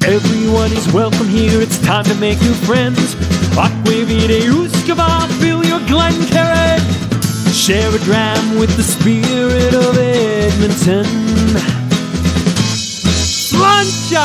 Everyone is welcome here, it's time to make new friends. Aquavide Uskava, fill your Glencairn. Share a dram with the spirit of Edmonton. Slancha!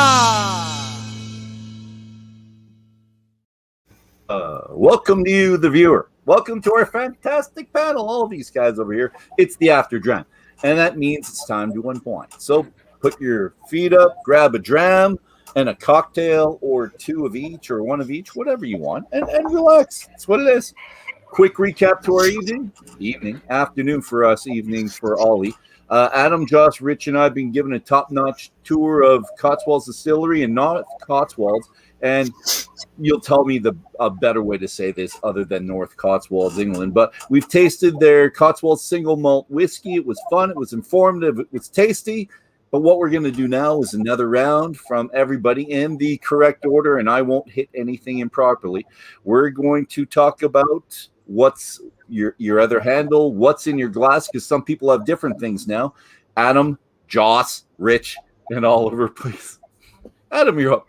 Welcome to you, the viewer. Welcome to our fantastic panel, all of these guys over here. It's the After Dram, and that means it's time to unwind. So put your feet up, grab a dram, and a cocktail or two of each or one of each, whatever you want, and relax. That's what it is. Quick recap to our evening, afternoon for us, evening for Ollie. Adam, Josh, Rich, and I have been given a top-notch tour of Cotswolds Distillery and not Cotswolds, and you'll tell me a better way to say this other than North Cotswolds, England, but we've tasted their Cotswolds single malt whiskey. It was fun. It was informative. It was tasty. But what we're going to do now is another round from everybody in the correct order, and I won't hit anything improperly. We're going to talk about what's your other handle, what's in your glass, because some people have different things now. Adam, Joss, Rich, and Oliver, please. Adam, you're up.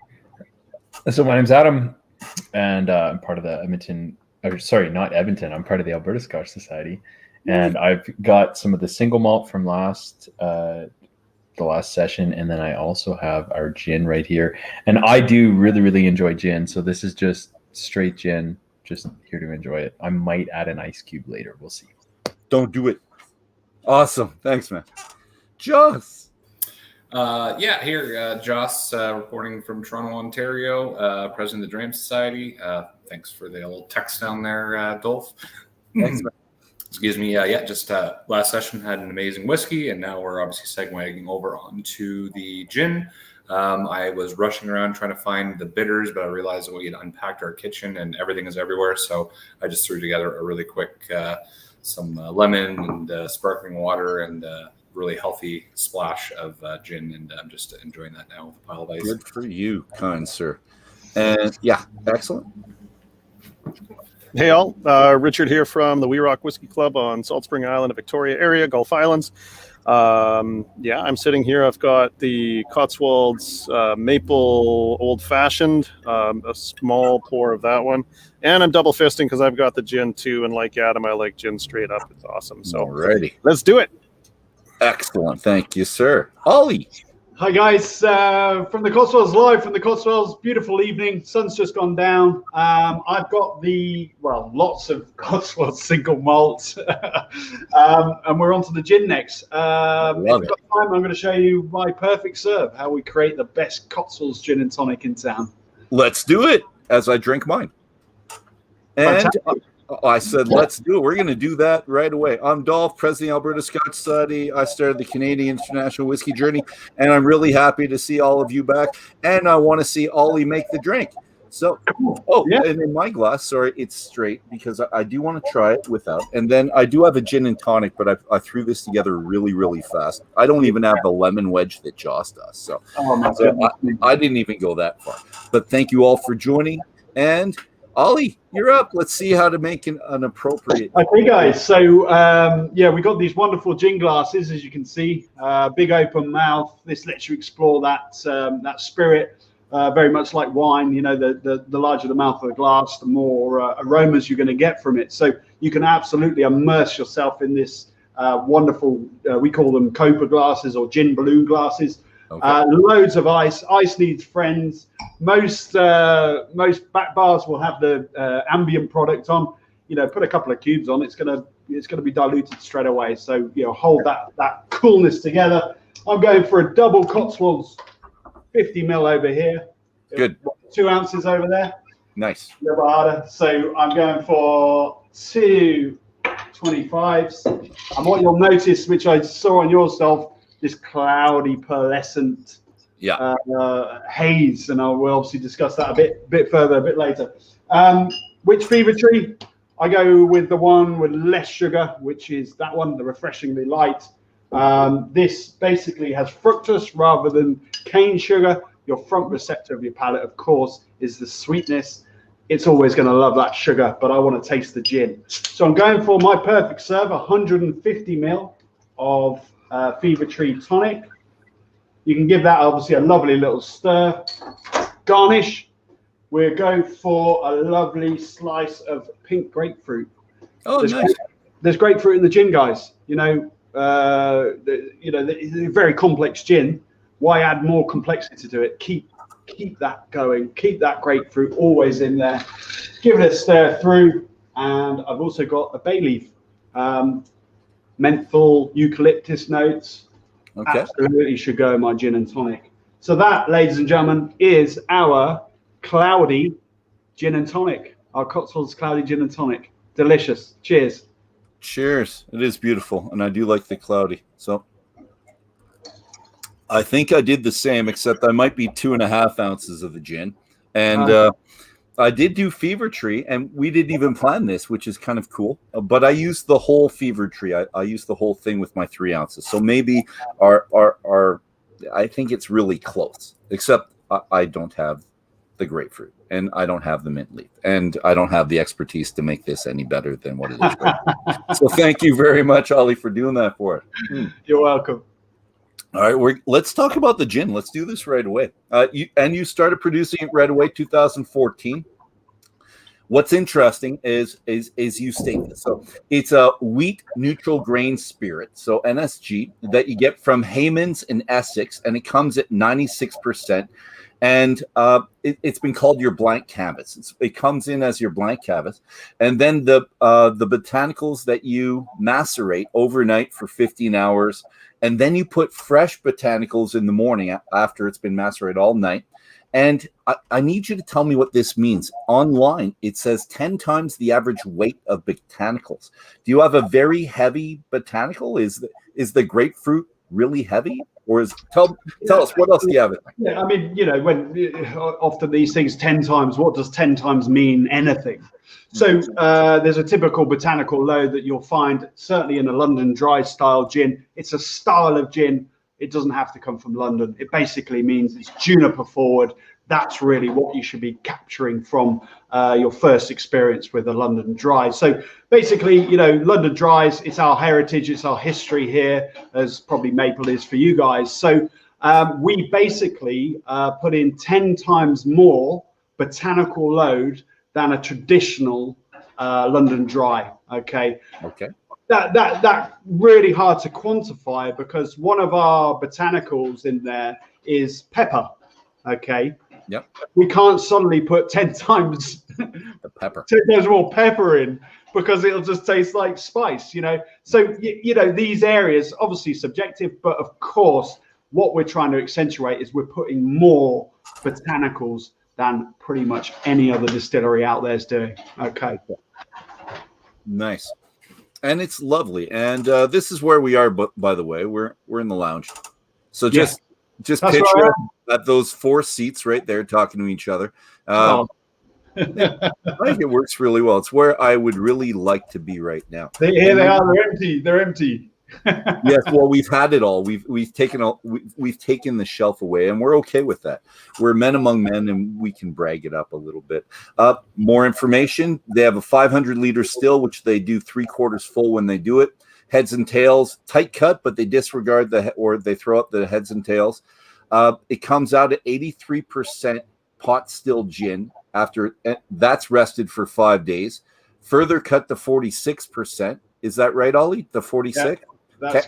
So my name's Adam, and I'm part of the not Edmonton. I'm part of the Alberta Scotch Society, and I've got some of the single malt from the last session, and then I also have our gin right here, and I do really enjoy gin, so this is just straight gin, just here to enjoy it. I might add an ice cube later, we'll see. Don't do it. Awesome, thanks, man. Joss. Joss, reporting from Toronto, Ontario, president of the Dram Society. Thanks for the little text down there, Dolph. Thanks, man. Excuse me. Last session had an amazing whiskey, and now we're obviously segueing over onto the gin. I was rushing around trying to find the bitters, but I realized that we had unpacked our kitchen and everything is everywhere. So I just threw together a really quick, some lemon and sparkling water and really healthy splash of gin. And I'm just enjoying that now with a pile of ice. Good for you, kind sir. And yeah, excellent. Hey all, Richard here from the We Rock Whiskey Club on Salt Spring Island, Victoria area, Gulf Islands. I'm sitting here. I've got the Cotswolds Maple Old Fashioned, a small pour of that one. And I'm double fisting because I've got the gin too. And like Adam, I like gin straight up. It's awesome. So alrighty, let's do it. Excellent. Thank you, sir. Ollie. Hi guys, from the Cotswolds, live from the Cotswolds. Beautiful evening, sun's just gone down. I've got lots of Cotswolds single malt, and we're on to the gin next. If we've got time, I'm going to show you my perfect serve, how we create the best Cotswolds gin and tonic in town. Let's do it as I drink mine. And I said, let's do it. We're going to do that right away. I'm Dolph, president of the Alberta Scotch Society. I started the Canadian International Whiskey Journey, and I'm really happy to see all of you back. And I want to see Ollie make the drink. So, and in my glass, sorry, it's straight because I do want to try it without. And then I do have a gin and tonic, but I threw this together really fast. I don't even have the lemon wedge that Joss does. So, I didn't even go that far. But thank you all for joining. And Ollie, you're up. Let's see how to make an appropriate. Okay, guys. So, we got these wonderful gin glasses, as you can see. Big open mouth. This lets you explore that spirit, very much like wine. You know, the larger the mouth of the glass, the more aromas you're going to get from it. So you can absolutely immerse yourself in this wonderful. We call them Copa glasses or gin balloon glasses. Okay. Loads of ice. Ice needs friends. Most back bars will have the ambient product on. You know, put a couple of cubes on. It's gonna be diluted straight away. So hold that coolness together. I'm going for a double Cotswolds, 50 ml over here. Good. 2 ounces over there. Nice. A little harder. So I'm going for 2 25s. And what you'll notice, which I saw on yourself, this cloudy, pearlescent haze, and we'll obviously discuss that a bit further a bit later. Which fever tree? I go with the one with less sugar, which is that one, the refreshingly light. This basically has fructose rather than cane sugar. Your front receptor of your palate, of course, is the sweetness. It's always going to love that sugar, but I want to taste the gin. So I'm going for my perfect serve, 150 ml of Fever Tree tonic. You can give that obviously a lovely little stir. Garnish, we're going for a lovely slice of pink grapefruit. Oh, nice. There's grapefruit in the gin, guys. The very complex gin. Why add more complexity to it? Keep that going. Keep that grapefruit always in there. Give it a stir through. And I've also got a bay leaf, menthol, eucalyptus notes. Okay. Absolutely should go in my gin and tonic. So that, ladies and gentlemen, is our cloudy gin and tonic. Our Cotswolds cloudy gin and tonic. Delicious. Cheers. Cheers. It is beautiful, and I do like the cloudy. So I think I did the same, except I might be 2.5 ounces of the gin. And I did do Fever Tree, and we didn't even plan this, which is kind of cool. But I used the whole Fever Tree. I used the whole thing with my 3 ounces. So maybe our I think it's really close, except I don't have the grapefruit, and I don't have the mint leaf, and I don't have the expertise to make this any better than what it is. So thank you very much, Ollie, for doing that for us. You're welcome. All right, let's talk about the gin. Let's do this right away. You started producing it right away, 2014. What's interesting is you state this. So it's a wheat neutral grain spirit, so NSG, that you get from Hayman's in Essex, and it comes at 96%. And it's been called your blank canvas. It comes in as your blank canvas, and then the botanicals that you macerate overnight for 15 hours, and then you put fresh botanicals in the morning after it's been macerated all night. And I need you to tell me what this means. Online, it says 10 times the average weight of botanicals. Do you have a very heavy botanical? Is the grapefruit really heavy? Or tell us, what else do you have? Yeah, I mean, when often these things 10 times, what does 10 times mean? Anything. So there's a typical botanical load that you'll find certainly in a London dry style gin. It's a style of gin. It doesn't have to come from London. It basically means it's juniper forward. That's really what you should be capturing from your first experience with a London dry. So basically, London dries, it's our heritage, it's our history here, as probably maple is for you guys. So we basically put in 10 times more botanical load than a traditional London dry. Okay. That really hard to quantify, because one of our botanicals in there is pepper. Okay. Yep. We can't suddenly put 10 times the pepper. 10 times more pepper in, because it'll just taste like spice, So these areas obviously subjective, but of course what we're trying to accentuate is we're putting more botanicals than pretty much any other distillery out there is doing. Okay. Nice. And it's lovely. And this is where we are, by the way. We're in the lounge. So just picture at those 4 seats right there talking to each other. I think it works really well. It's where I would really like to be right now. Here they are. They're empty. Yes, well, we've had it all. We've taken the shelf away, and we're okay with that. We're men among men, and we can brag it up a little bit. More information. They have a 500-liter still, which they do 3/4 full when they do it. Heads and tails, tight cut, but they disregard they throw out the heads and tails. It comes out at 83% pot still gin after that's rested for 5 days. Further cut to 46%. Is that right, Ollie? The 46? Yeah,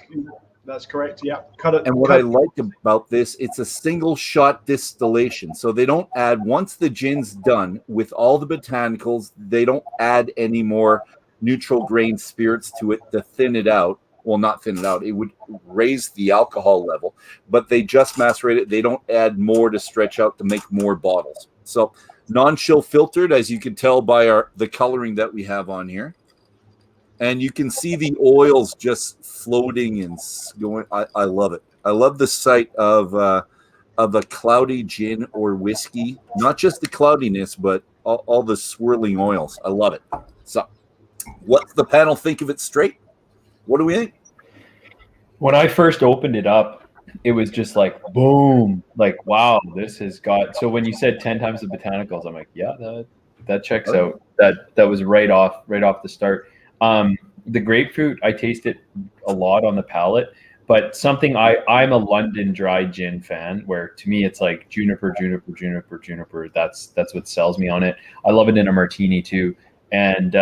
that's correct. Yeah. Cut it. And what I like about this, it's a single shot distillation. So they don't add, once the gin's done with all the botanicals, they don't add any more neutral grain spirits to it to thin it out. Well, not thin it out. It would raise the alcohol level, but they just macerate it. They don't add more to stretch out to make more bottles. So non-chill filtered, as you can tell by the coloring that we have on here. And you can see the oils just floating and going. I love it. I love the sight of a cloudy gin or whiskey. Not just the cloudiness, but all the swirling oils. I love it. So what's the panel think of it straight? What do we think? When I first opened it up, it was just like, boom, like, wow, this has got. So when you said 10 times the botanicals, I'm like, yeah, that checks out. That was right off the start. The grapefruit, I taste it a lot on the palate, But something I'm a London dry gin fan, where to me it's like juniper. That's what sells me on it. I love it in a martini too. And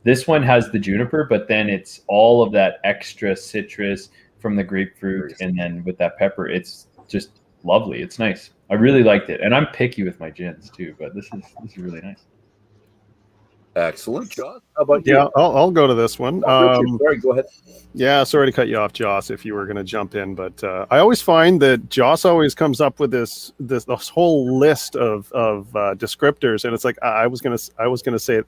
this one has the juniper, but then it's all of that extra citrus from the grapefruit, and then with that pepper, it's just lovely. It's nice. I really liked it, and I'm picky with my gins too, but this is really nice. Excellent, Joss. How about you? Yeah, I'll go to this one. Sorry, go ahead. Yeah, sorry to cut you off, Joss, if you were going to jump in, but I always find that Joss always comes up with this whole list of descriptors, and it's like I was gonna say it,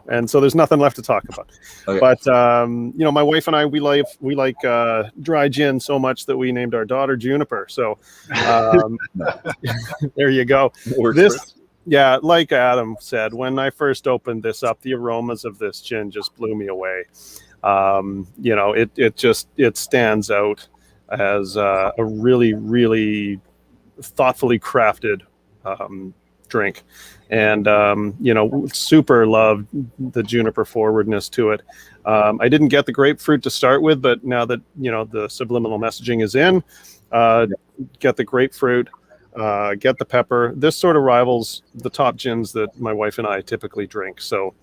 and so there's nothing left to talk about. Okay. But my wife and I we like dry gin so much that we named our daughter Juniper. So there you go. Yeah, like Adam said, when I first opened this up, the aromas of this gin just blew me away. It stands out as a really, really thoughtfully crafted drink, and super loved the juniper forwardness to it. I didn't get the grapefruit to start with, but now that the subliminal messaging is in, get the grapefruit. Get the pepper. This sort of rivals the top gins that my wife and I typically drink. So,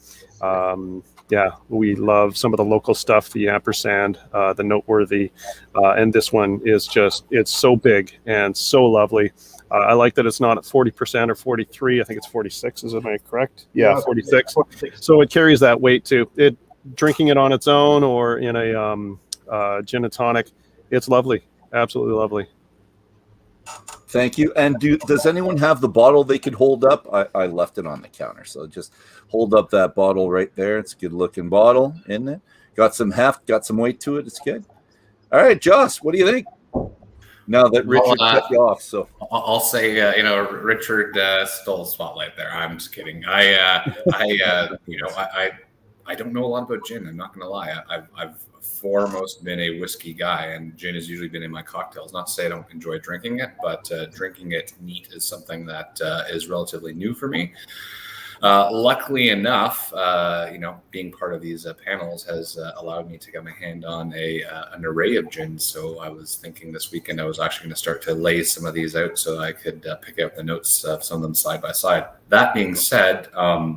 we love some of the local stuff, the ampersand, the noteworthy, and this one is it's so big and so lovely. I like that it's not at 40% or 43. I think it's 46. Is it correct? Yeah, 46. So it carries that weight too. Drinking it on its own or in a gin and tonic, it's lovely. Absolutely lovely. Thank you. And does anyone have the bottle they could hold up? I left it on the counter, so just hold up that bottle right there. It's a good looking bottle, isn't it? Got some heft, got some weight to it. It's good. All right, Joss, what do you think? Now that Richard cut you off, so I'll say, Richard stole the spotlight there. I'm just kidding. I don't know a lot about gin. I'm not going to lie. I've foremost been a whiskey guy, and gin has usually been in my cocktails. Not to say I don't enjoy drinking it, but drinking it neat is something that is relatively new for me. Luckily enough, being part of these panels has allowed me to get my hand on an array of gins. So I was thinking this weekend I was actually going to start to lay some of these out so I could pick out the notes of some of them side by side. That being said, I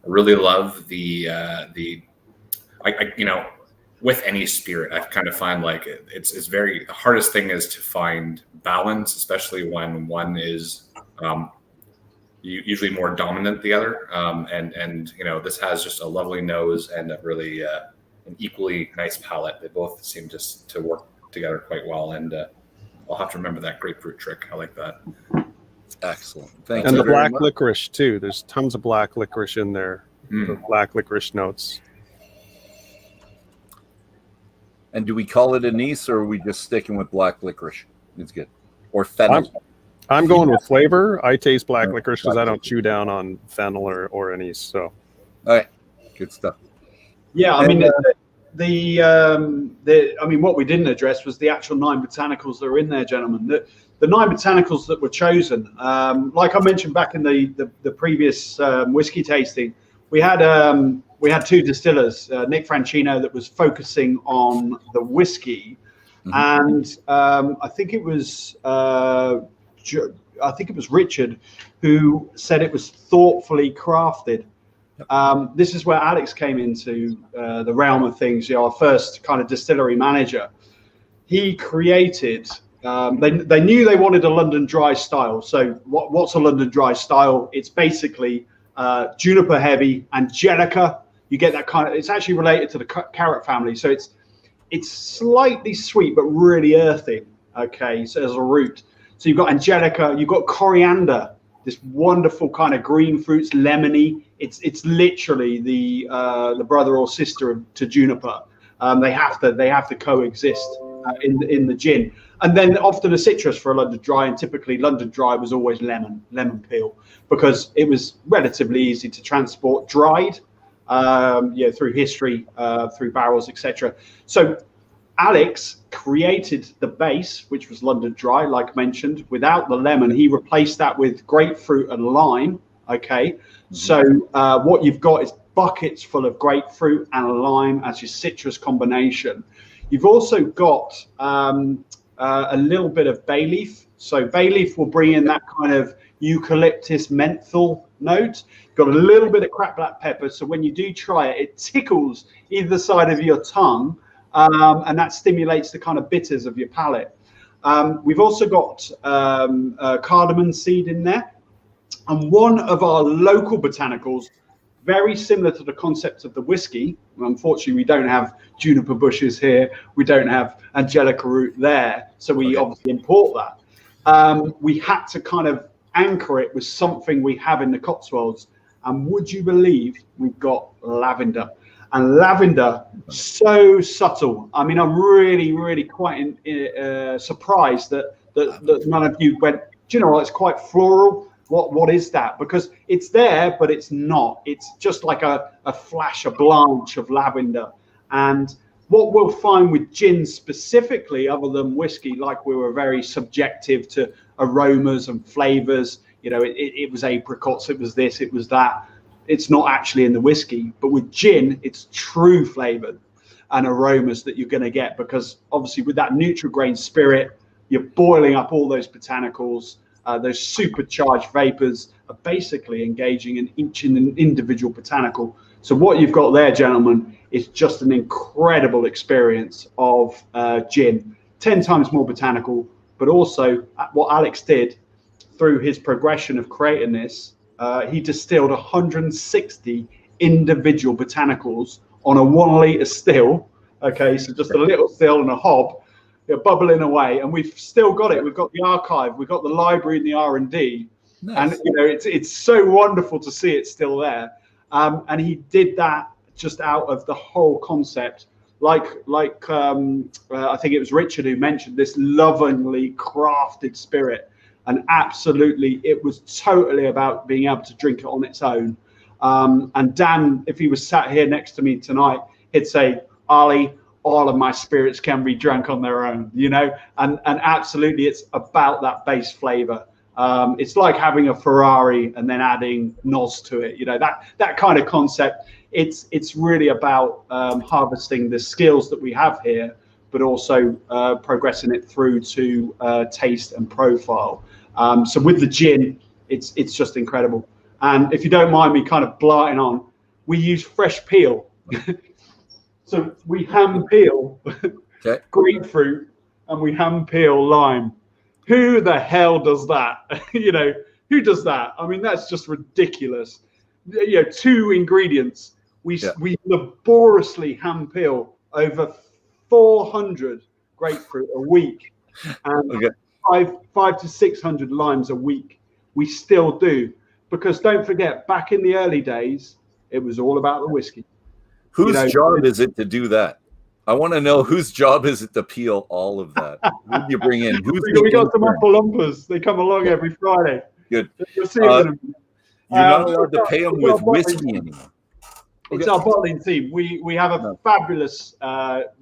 really love with any spirit, I kind of find like it's very, the hardest thing is to find balance, especially when one is usually more dominant than the other. And this has just a lovely nose and a really an equally nice palate. They both seem just to work together quite well. And I'll have to remember that grapefruit trick. I like that. Excellent. Thank you. And the black licorice too. There's tons of black licorice in there. The black licorice notes. And do we call it anise, or are we just sticking with black licorice? It's good. Or fennel. I'm going with flavor. I taste black licorice because I don't chew down on fennel or anise. So, all right, good stuff. Yeah, I mean, what we didn't address was the actual 9 botanicals that are in there, gentlemen. The 9 botanicals that were chosen, like I mentioned back in the previous whiskey tasting, we had 2 distillers, Nick Franchino, that was focusing on the whiskey, and I think it was Richard who said it was thoughtfully crafted. This is where Alex came into the realm of things. Our first kind of distillery manager. He created. They knew they wanted a London dry style. So what's a London dry style? It's basically juniper heavy, angelica. You get that kind of. It's actually related to the carrot family, so it's slightly sweet but really earthy. Okay, so as a root. So you've got angelica, you've got coriander, this wonderful kind of green fruits, lemony. It's literally the brother or sister to juniper. They have to coexist in the gin. And then often a citrus for a London dry, and typically London dry was always lemon peel, because it was relatively easy to transport dried, through history, through barrels, etc. So Alex created the base, which was London dry, like mentioned. Without the lemon, he replaced that with grapefruit and lime. Okay, so what you've got is buckets full of grapefruit and lime as your citrus combination. You've also got a little bit of bay leaf. So bay leaf will bring in that kind of eucalyptus menthol note. Got a little bit of cracked black pepper. So when you do try it, it tickles either side of your tongue, and that stimulates the kind of bitters of your palate. We've also got cardamom seed in there. And one of our local botanicals, very similar to the concept of the whiskey. Unfortunately, we don't have juniper bushes here. We don't have angelica root there. So we obviously import that. We had to kind of anchor it with something we have in the Cotswolds. And would you believe we've got lavender? And lavender, so subtle. I mean, I'm really, really quite surprised that none of you went, do you know what, it's quite floral. What is that? Because it's there, but it's not. It's just like a flash, a blanch of lavender. And what we'll find with gin specifically, other than whiskey, like we were very subjective to aromas and flavors. You know, it was apricots, it was this, it was that. It's not actually in the whiskey. But with gin, it's true flavor and aromas that you're going to get, because obviously with that Nutrigrain spirit, you're boiling up all those botanicals. Those supercharged vapors are basically engaging in each individual botanical. So what you've got there, gentlemen, is just an incredible experience of gin. 10 times more botanical, but also what Alex did through his progression of creating this, he distilled 160 individual botanicals on a 1 litre still. Okay, so just a little still and a hob. They're bubbling away, and we've still got it. We've got the archive, we've got the library and the R&D, nice. And you know it's so wonderful to see it still there. And he did that just out of the whole concept, like I think it was Richard who mentioned this lovingly crafted spirit, and absolutely it was totally about being able to drink it on its own. And Dan, if he was sat here next to me tonight, he'd say, "Ali, all of my spirits can be drunk on their own," you know, and absolutely it's about that base flavor. It's like having a Ferrari and then adding NOS to it, you know, that kind of concept. It's really about harvesting the skills that we have here, but also progressing it through to taste and profile. So with the gin, it's just incredible. And if you don't mind me kind of blighting on, we use fresh peel. So we hand peel grapefruit and we hand peel lime. Who the hell does that? You know, who does that? I mean, that's just ridiculous. You know, 2 ingredients. We laboriously hand peel over 400 grapefruit a week, and 500 to 600 limes a week. We still do, because don't forget, back in the early days, it was all about the whiskey. Whose job is it to do that? I want to know whose job is it to peel all of that? Who do you bring in? We got some Upper-Lumpers. They come along every Friday. Good. You'll see them. You're not allowed to pay them with whiskey anymore. It's our bottling team. We have a fabulous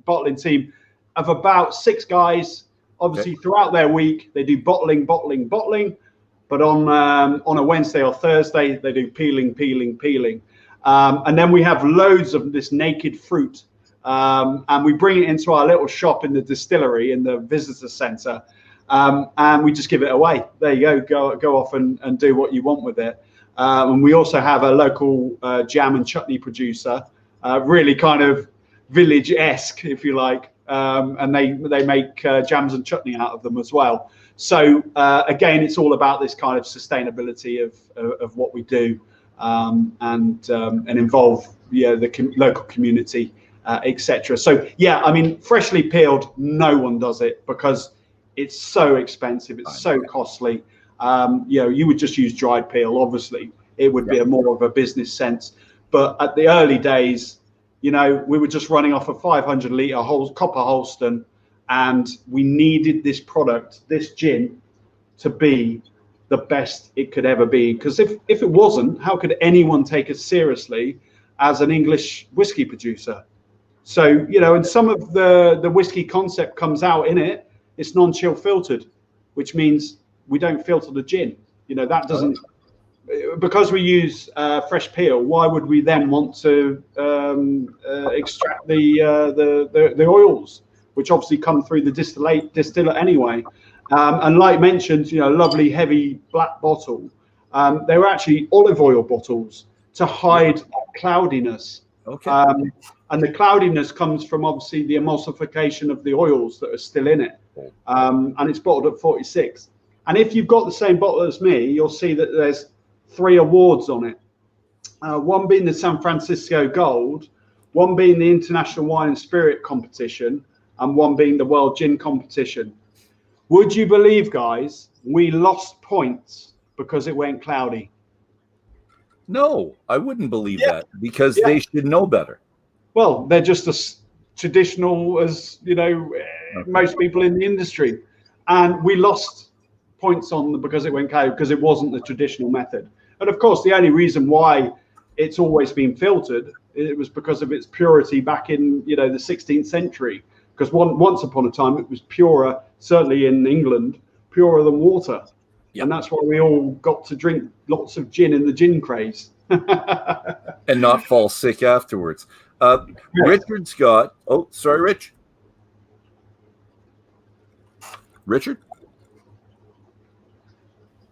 bottling team of about 6 guys. Obviously, throughout their week, they do bottling. But on a Wednesday or Thursday, they do peeling. And then we have loads of this naked fruit, and we bring it into our little shop in the distillery in the visitor centre, and we just give it away. There you go off and do what you want with it. And we also have a local jam and chutney producer, really kind of village-esque, if you like, and they make jams and chutney out of them as well. So again, it's all about this kind of sustainability of what we do. And involve the local community, etc. So I mean, freshly peeled, no one does it because it's so expensive, it's so costly. You would just use dried peel. Obviously, it would be a more of a business sense. But at the early days, we were just running off a 500 litre copper Holston, and we needed this product, this gin, to be the best it could ever be, because if it wasn't, how could anyone take us seriously as an English whiskey producer? So and some of the whiskey concept comes out in it. It's non-chill filtered, which means we don't filter the gin. That doesn't, because we use fresh peel. Why would we then want to extract the oils? which obviously come through the distiller anyway. And like mentioned, lovely heavy black bottle. They were actually olive oil bottles to hide cloudiness. Okay. And the cloudiness comes from obviously the emulsification of the oils that are still in it. And it's bottled at 46. And if you've got the same bottle as me, you'll see that there's 3 awards on it. One being the San Francisco Gold, one being the International Wine and Spirit competition, and one being the World Gin competition. Would you believe, guys, we lost points because it went cloudy? No, I wouldn't believe that, because they should know better. Well, they're just as traditional as, most people in the industry. And we lost points on because it went cloudy because it wasn't the traditional method. And of course, the only reason why it's always been filtered, it was because of its purity back in, the 16th century. Because once upon a time, it was purer, certainly in England, purer than water. Yep. And that's why we all got to drink lots of gin in the gin craze. And not fall sick afterwards. Richard's got... Oh, sorry, Rich. Richard?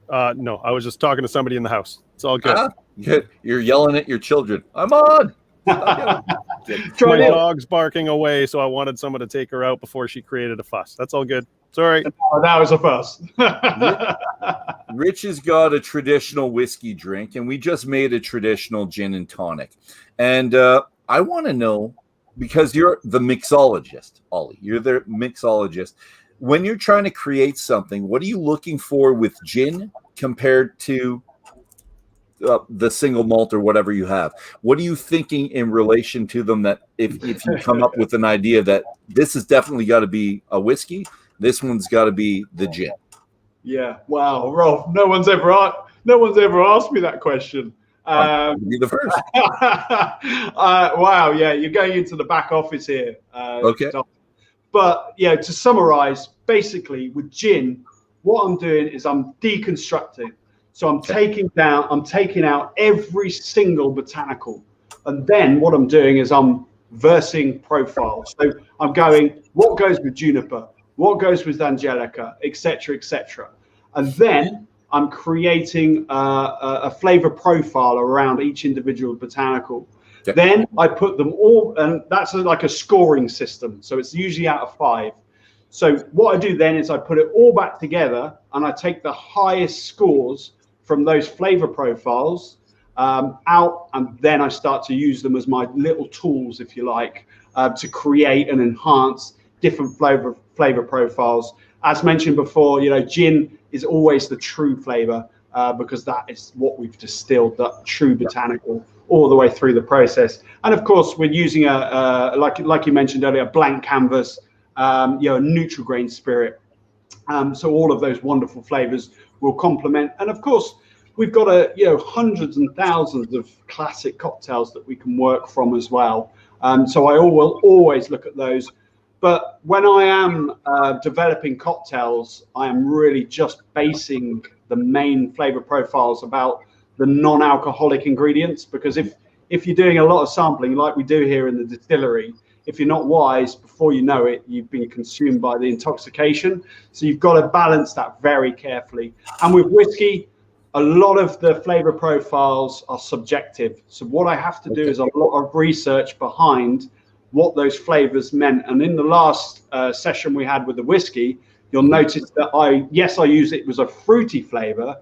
No, I was just talking to somebody in the house. It's all good. You're yelling at your children. I'm on. My dog's barking away, so I wanted someone to take her out before she created a fuss. That's all good. Sorry. Oh, that was a fuss. Rich has got a traditional whiskey drink, and we just made a traditional gin and tonic. And I want to know, because you're the mixologist, Ollie, you're the mixologist. When you're trying to create something, what are you looking for with gin compared to the single malt or whatever you have? What are you thinking in relation to them, that if you come up with an idea that this has definitely got to be a whiskey, this one's got to be the gin? Yeah. Wow, Rolf, no one's ever asked me that question. Be the first. Wow, yeah, you're going into the back office here. Okay. But yeah, to summarize, basically with gin, what I'm doing is I'm deconstructing. So I'm taking out every single botanical. And then what I'm doing is I'm versing profiles. So I'm going, what goes with juniper? What goes with angelica, etc., etc. And then I'm creating a flavor profile around each individual botanical. Okay. Then I put them all, and that's like a scoring system. So it's usually out of 5. So what I do then is I put it all back together, and I take the highest scores from those flavor profiles out, and then I start to use them as my little tools, if you like, to create and enhance different flavor profiles. As mentioned before, gin is always the true flavor because that is what we've distilled, that true botanical, all the way through the process. And of course, we're using like you mentioned earlier, a blank canvas, a neutral grain spirit. So all of those wonderful flavors will complement. And of course, we've got hundreds and thousands of classic cocktails that we can work from as well. So I will always look at those. But when I am developing cocktails, I am really just basing the main flavor profiles about the non-alcoholic ingredients, because if you're doing a lot of sampling like we do here in the distillery, if you're not wise, before you know it, you've been consumed by the intoxication. So you've got to balance that very carefully. And with whiskey, a lot of the flavor profiles are subjective. So what I have to do is a lot of research behind what those flavors meant. And in the last session we had with the whiskey, you'll notice that I use it was a fruity flavor,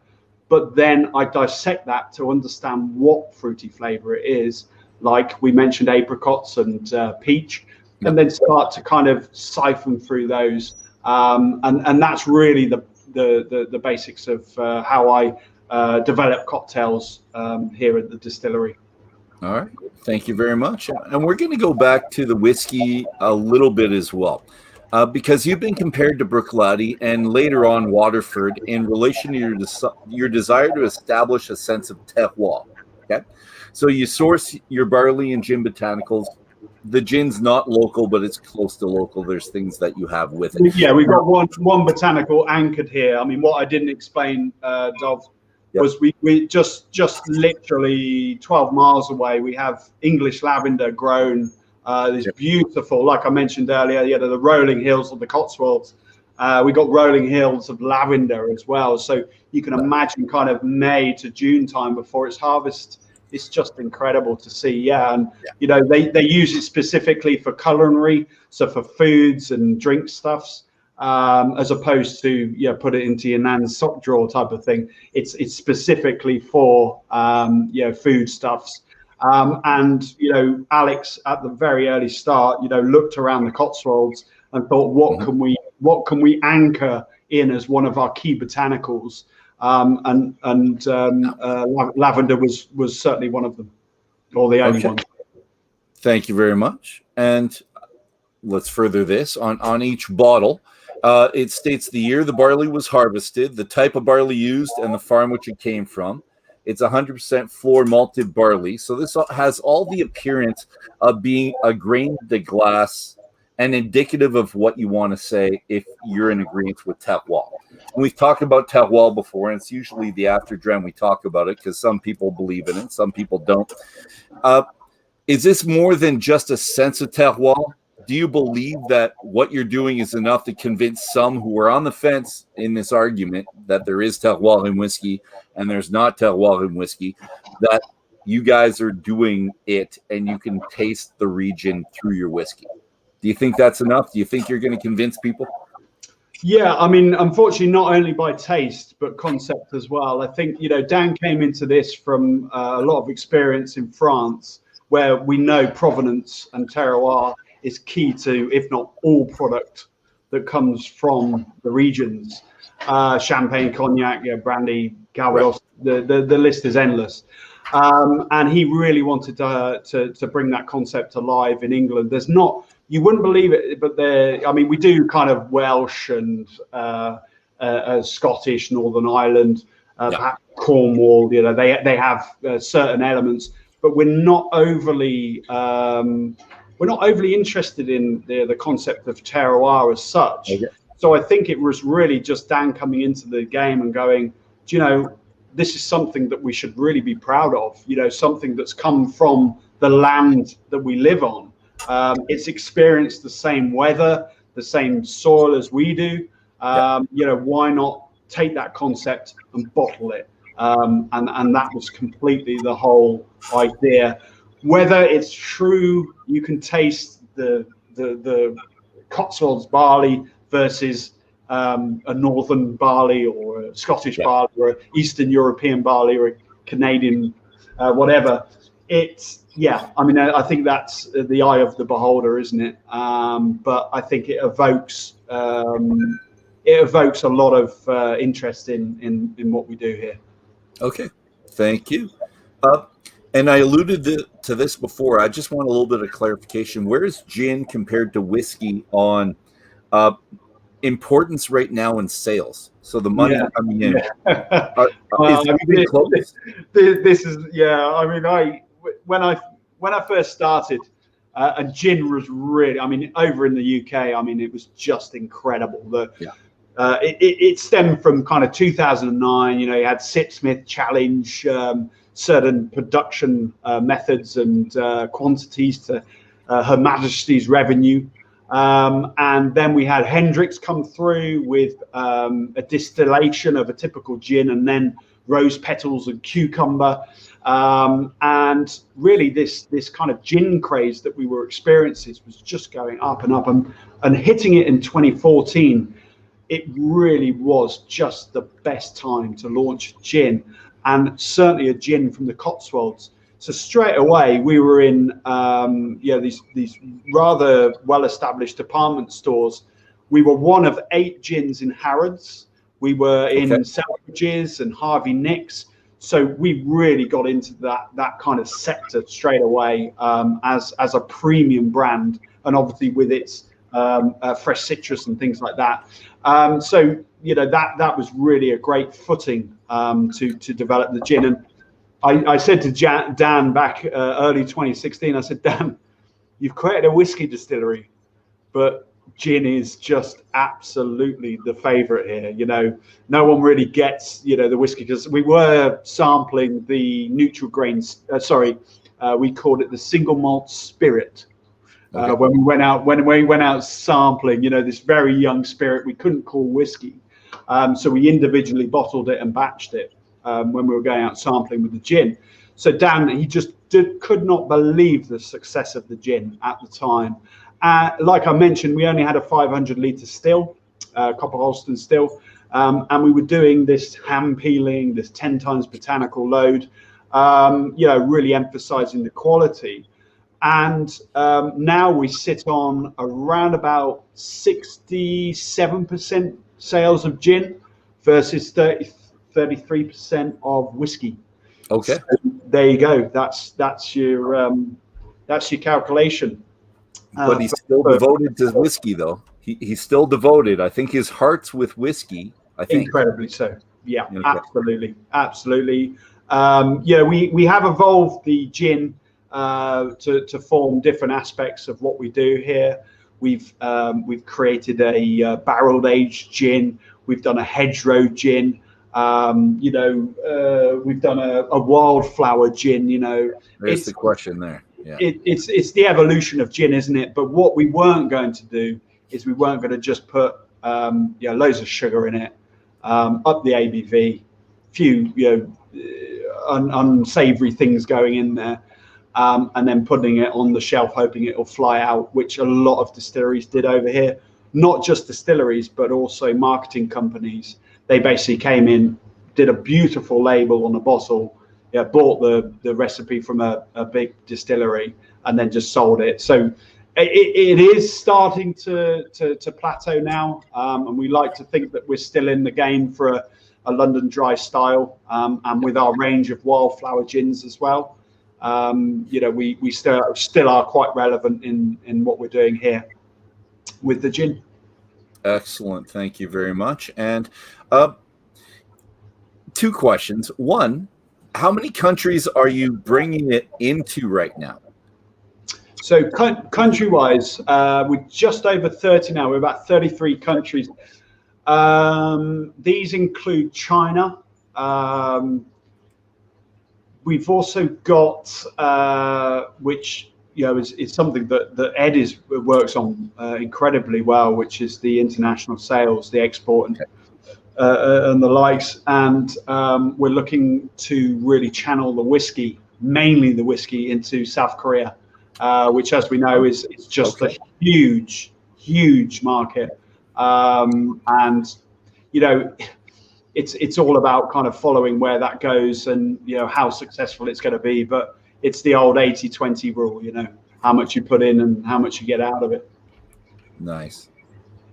but then I dissect that to understand what fruity flavor it is. Like we mentioned, apricots and peach, and then start to kind of siphon through those. And that's really the basics of how I develop cocktails here at the distillery. All right. Thank you very much. And we're going to go back to the whiskey a little bit as well, because you've been compared to Bruichladdich and later on Waterford in relation to your desire to establish a sense of terroir. Okay. So you source your barley and gin botanicals. The gin's not local, but it's close to local. There's things that you have with it. Yeah, we've got one botanical anchored here. I mean, what I didn't explain, Dov, was we just literally 12 miles away, we have English lavender grown This beautiful, like I mentioned earlier, the rolling hills of the Cotswolds. We got rolling hills of lavender as well. So you can imagine kind of May to June time before it's harvest. It's just incredible to see. And they use it specifically for culinary, so for foods and drink stuffs, as opposed to put it into your nan's sock drawer type of thing. It's specifically for food stuffs. And Alex at the very early start looked around the Cotswolds and thought, what can we anchor in as one of our key botanicals? Lavender was certainly one of them, or the only one. Thank you very much. And let's further this on each bottle. It states the year the barley was harvested, the type of barley used, and the farm which it came from. It's 100% floor malted barley. So this has all the appearance of being a grain de glace and indicative of what you want to say if you're in agreement with terroir. And we've talked about terroir before, and it's usually the After Dram we talk about it because some people believe in it, some people don't. Is this more than just a sense of terroir? Do you believe that what you're doing is enough to convince some who are on the fence in this argument that there is terroir in whiskey and there's not terroir in whiskey, that you guys are doing it and you can taste the region through your whiskey? Do you think that's enough? Do you think you're going to convince people? Yeah, I mean, unfortunately, not only by taste, but concept as well. I think, Dan came into this from a lot of experience in France, where we know provenance and terroir is key to, if not all product that comes from the regions. Champagne, cognac, brandy, Calvados, the list is endless. And he really wanted to bring that concept alive in England. There's not, you wouldn't believe it, but we do kind of Welsh and Scottish, Northern Ireland, perhaps Cornwall. They have certain elements, but we're not overly interested in the concept of terroir as such. Okay. So I think it was really just Dan coming into the game and going, this is something that we should really be proud of. Something that's come from the land that we live on. It's experienced the same weather, the same soil as we do. Why not take that concept and bottle it? And that was completely the whole idea. Whether it's true, you can taste the Cotswolds barley versus a northern barley or a Scottish barley or an Eastern European barley or a Canadian whatever. I think that's the eye of the beholder, isn't it? But I think it evokes a lot of interest in what we do here. Okay, thank you. And I alluded to this before. I just want a little bit of clarification. Where is gin compared to whiskey on importance right now in sales? So the money coming in. This is when I first started, and gin was really, over in the UK, it was just incredible. It stemmed from kind of 2009. You had Sipsmith challenge certain production methods and quantities to Her Majesty's revenue. And then we had Hendrix come through with a distillation of a typical gin and then rose petals and cucumber. And really this kind of gin craze that we were experiencing was just going up and up and hitting it in 2014. It really was just the best time to launch gin, and certainly a gin from the Cotswolds. So straight away we were in these rather well-established department stores. We were one of 8 gins in Harrods. We were in Selfridges and Harvey Nicks. So we really got into that kind of sector straight away as a premium brand, and obviously with its fresh citrus and things like that. So that was really a great footing to develop the gin. And I said to Dan back early 2016, I said, Dan, you've created a whiskey distillery, but gin is just absolutely the favorite here. No one really gets, the whiskey, because we were sampling the neutral grains. We called it the single malt spirit. Okay. When we went out sampling, this very young spirit we couldn't call whiskey, so we individually bottled it and batched it when we were going out sampling with the gin. So Dan, he just could not believe the success of the gin at the time. Like I mentioned, we only had a 500-litre still, Copper Holston still, and we were doing this hand peeling, this 10 times botanical load, really emphasising the quality. And now we sit on around about 67% sales of gin versus 33% of whiskey. Okay. So there you go. That's your calculation. But he's still devoted to whiskey, though. He's still devoted. I think his heart's with whiskey. I think incredibly so. Yeah, okay. absolutely. We have evolved the gin to form different aspects of what we do here. We've created a barreled aged gin. We've done a hedgerow gin. We've done a wildflower gin. There's the question there. Yeah. It's the evolution of gin, isn't it? But what we weren't going to do is we weren't going to just put loads of sugar in it, up the ABV, few unsavory things going in there, and then putting it on the shelf hoping it'll fly out, which a lot of distilleries did over here. Not just distilleries, but also marketing companies. They basically came in, did a beautiful label on a bottle, bought the recipe from a big distillery, and then just sold it. So it is starting to plateau now, and we like to think that we're still in the game for a London dry style, and with our range of wildflower gins as well. We still are quite relevant in what we're doing here with the gin. Excellent. Thank you very much. And two questions. One, how many countries are you bringing it into right now? So country-wise, we're just over 30 now. We're about 33 countries. These include China. We've also got, which is something that Ed works on incredibly well, which is the international sales, the export and the likes. And we're looking to really channel the whiskey, mainly the whiskey, into South Korea, which, as we know, is just a huge market. And it's all about kind of following where that goes and how successful it's going to be. But it's the old 80-20 rule, how much you put in and how much you get out of it. Nice.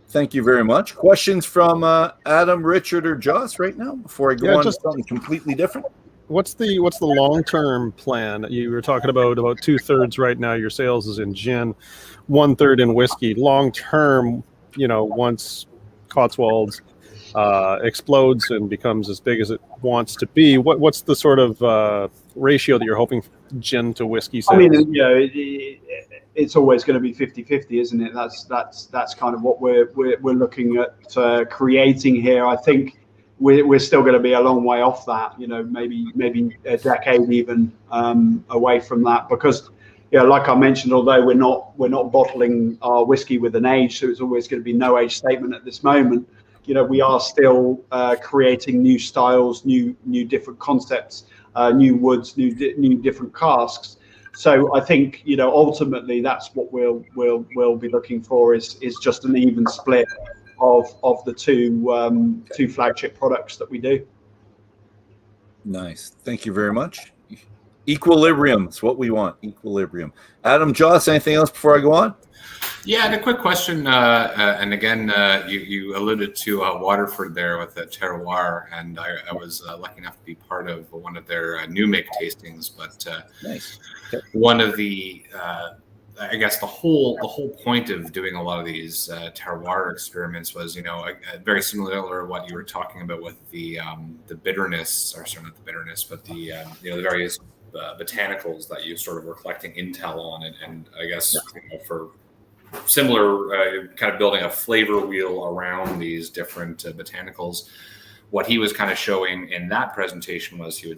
Thank you very much. Questions from Adam, Richard, or Joss right now before I go on to something completely different? What's the long-term plan? You were talking about 2/3 right now. Your sales is in gin, 1/3 in whiskey. Long-term, once Cotswolds explodes and becomes as big as it wants to be, what's the sort of ratio that you're hoping gin to whiskey sales? I mean, it's always going to be 50-50, isn't it? That's kind of what we're looking at creating here. I think we're still going to be a long way off that, maybe a decade even away from that, because like I mentioned, although we're not bottling our whiskey with an age, so it's always going to be no age statement at this moment. We are still creating new styles, new different concepts, new woods, new different casks. So I think ultimately that's what we'll be looking for is just an even split of the two flagship products that we do. Nice. Thank you very much. Equilibrium is what we want. Equilibrium. Adam, Joss, anything else before I go on? Yeah, and a quick question. And again, you alluded to Waterford there with the terroir, and I was lucky enough to be part of one of their new make tastings. But nice. One of the I guess the whole point of doing a lot of these terroir experiments was, very similar to what you were talking about with the bitterness, or sorry, not the bitterness, but the various botanicals that you sort of were collecting intel on, and I guess for similar kind of building a flavor wheel around these different botanicals. what he was kind of showing in that presentation was he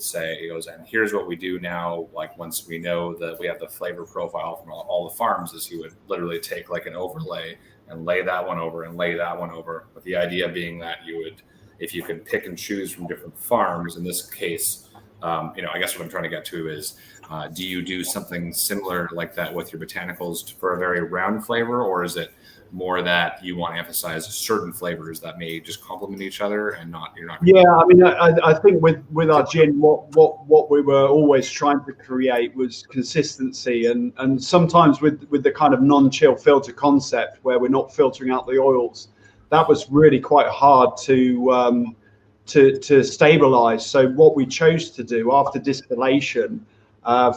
goes, and here's what we do now. Like once we know that we have the flavor profile from all the farms, is he would literally take like an overlay and lay that one over and lay that one over. But the idea being that you would, if you can pick and choose from different farms, in this case, I guess what I'm trying to get to is, do you do something similar like that with your botanicals for a very round flavor, or is it more that you want to emphasize certain flavors that may just complement each other and you're not? Yeah, I mean, I think with our gin, what we were always trying to create was consistency, and sometimes with the kind of non-chill filter concept where we're not filtering out the oils, that was really quite hard to stabilize. So what we chose to do after distillation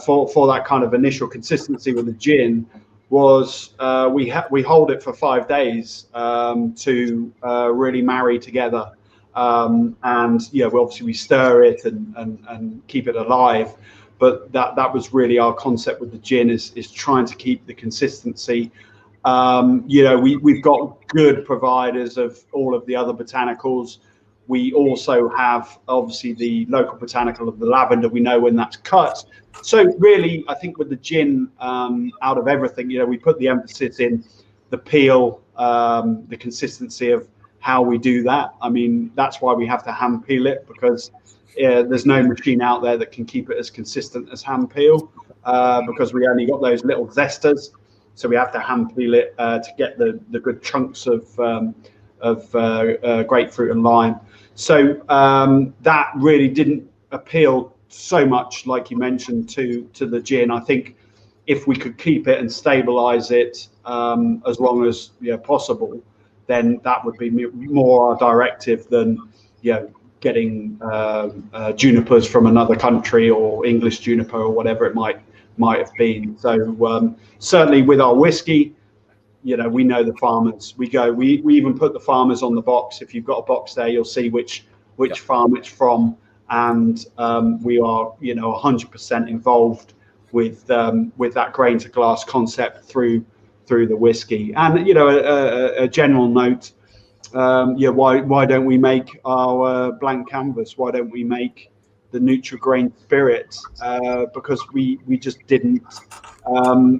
for that kind of initial consistency with the gin was we hold it for 5 days to really marry together, and obviously we stir it and keep it alive. But that was really our concept with the gin, is trying to keep the consistency. We've got good providers of all of the other botanicals. We also have obviously the local botanical of the lavender. We know when that's cut. So really, I think with the gin, out of everything, we put the emphasis in the peel, the consistency of how we do that. I mean, that's why we have to hand peel it, because there's no machine out there that can keep it as consistent as hand peel, because we only got those little zesters. So we have to hand peel it to get the good chunks of grapefruit and lime. So that really didn't appeal so much, like you mentioned, to the gin. I think if we could keep it and stabilize it as long as possible, then that would be more our directive than getting junipers from another country, or English juniper, or whatever it might have been. So certainly with our whiskey, we know the farmers. We even put the farmers on the box. If you've got a box there, you'll see which farm it's from, and we are 100% involved with that grain to glass concept through the whiskey. And a general note, why don't we make our blank canvas? Why don't we make the Nutri-Grain spirit? Because we just didn't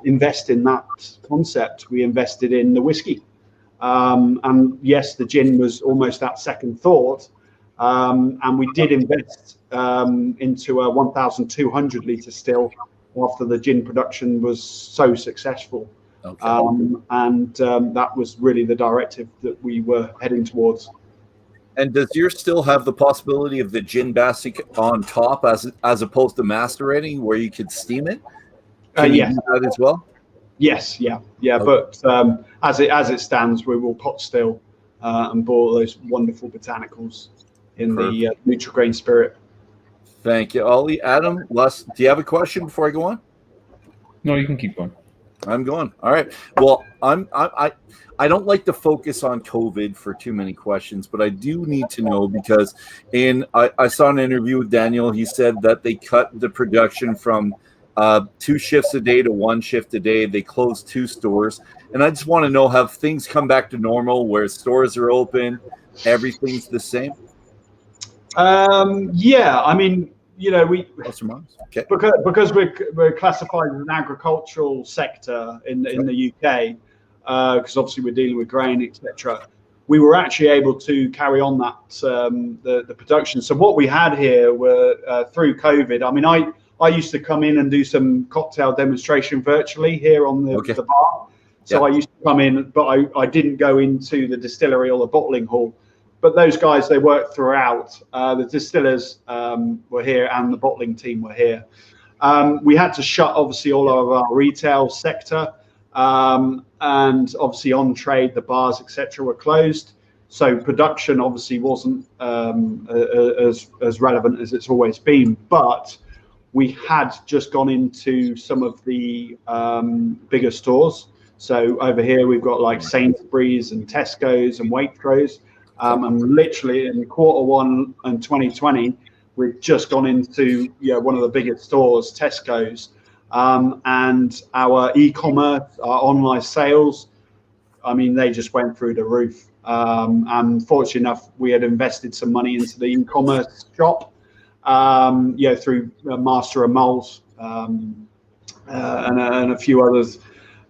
invest in that concept. We invested in the whiskey, and yes, the gin was almost that second thought, and we did invest into a 1,200 litre still after the gin production was so successful. Okay. That was really the directive that we were heading towards. And does yours still have the possibility of the gin basic on top as opposed to macerating, where you could steam it? Can you do that as well? Yes, yeah. Okay. But as it stands, we will pot still and boil those wonderful botanicals in the Nutri-Grain spirit. Thank you, Ollie. Adam, Les, do you have a question before I go on? No, you can keep going. I'm going. All right. Well, I don't like to focus on COVID for too many questions, but I do need to know, because I saw an interview with Daniel. He said that they cut the production from 2 shifts a day to 1 shift a day. They closed 2 stores, and I just want to know, have things come back to normal where stores are open, everything's the same? Yeah, I mean, we okay. because we're classified as an agricultural sector in the UK, because obviously we're dealing with grain, etc. We were actually able to carry on that the production. So what we had here were through COVID. I mean, I used to come in and do some cocktail demonstration virtually here on the bar. So I used to come in, but I didn't go into the distillery or the bottling hall. But those guys, they worked throughout. The distillers were here, and the bottling team were here. We had to shut, obviously, all of our retail sector, and obviously on trade, the bars, etc., were closed. So production obviously wasn't as relevant as it's always been. But we had just gone into some of the bigger stores. So over here, we've got like Sainsbury's and Tesco's and Waitrose. And literally in Q1 in 2020, we've just gone into one of the biggest stores, Tesco's, and our e-commerce, our online sales, I mean, they just went through the roof. And fortunately enough, we had invested some money into the e-commerce shop, through Master and Moles, and a few others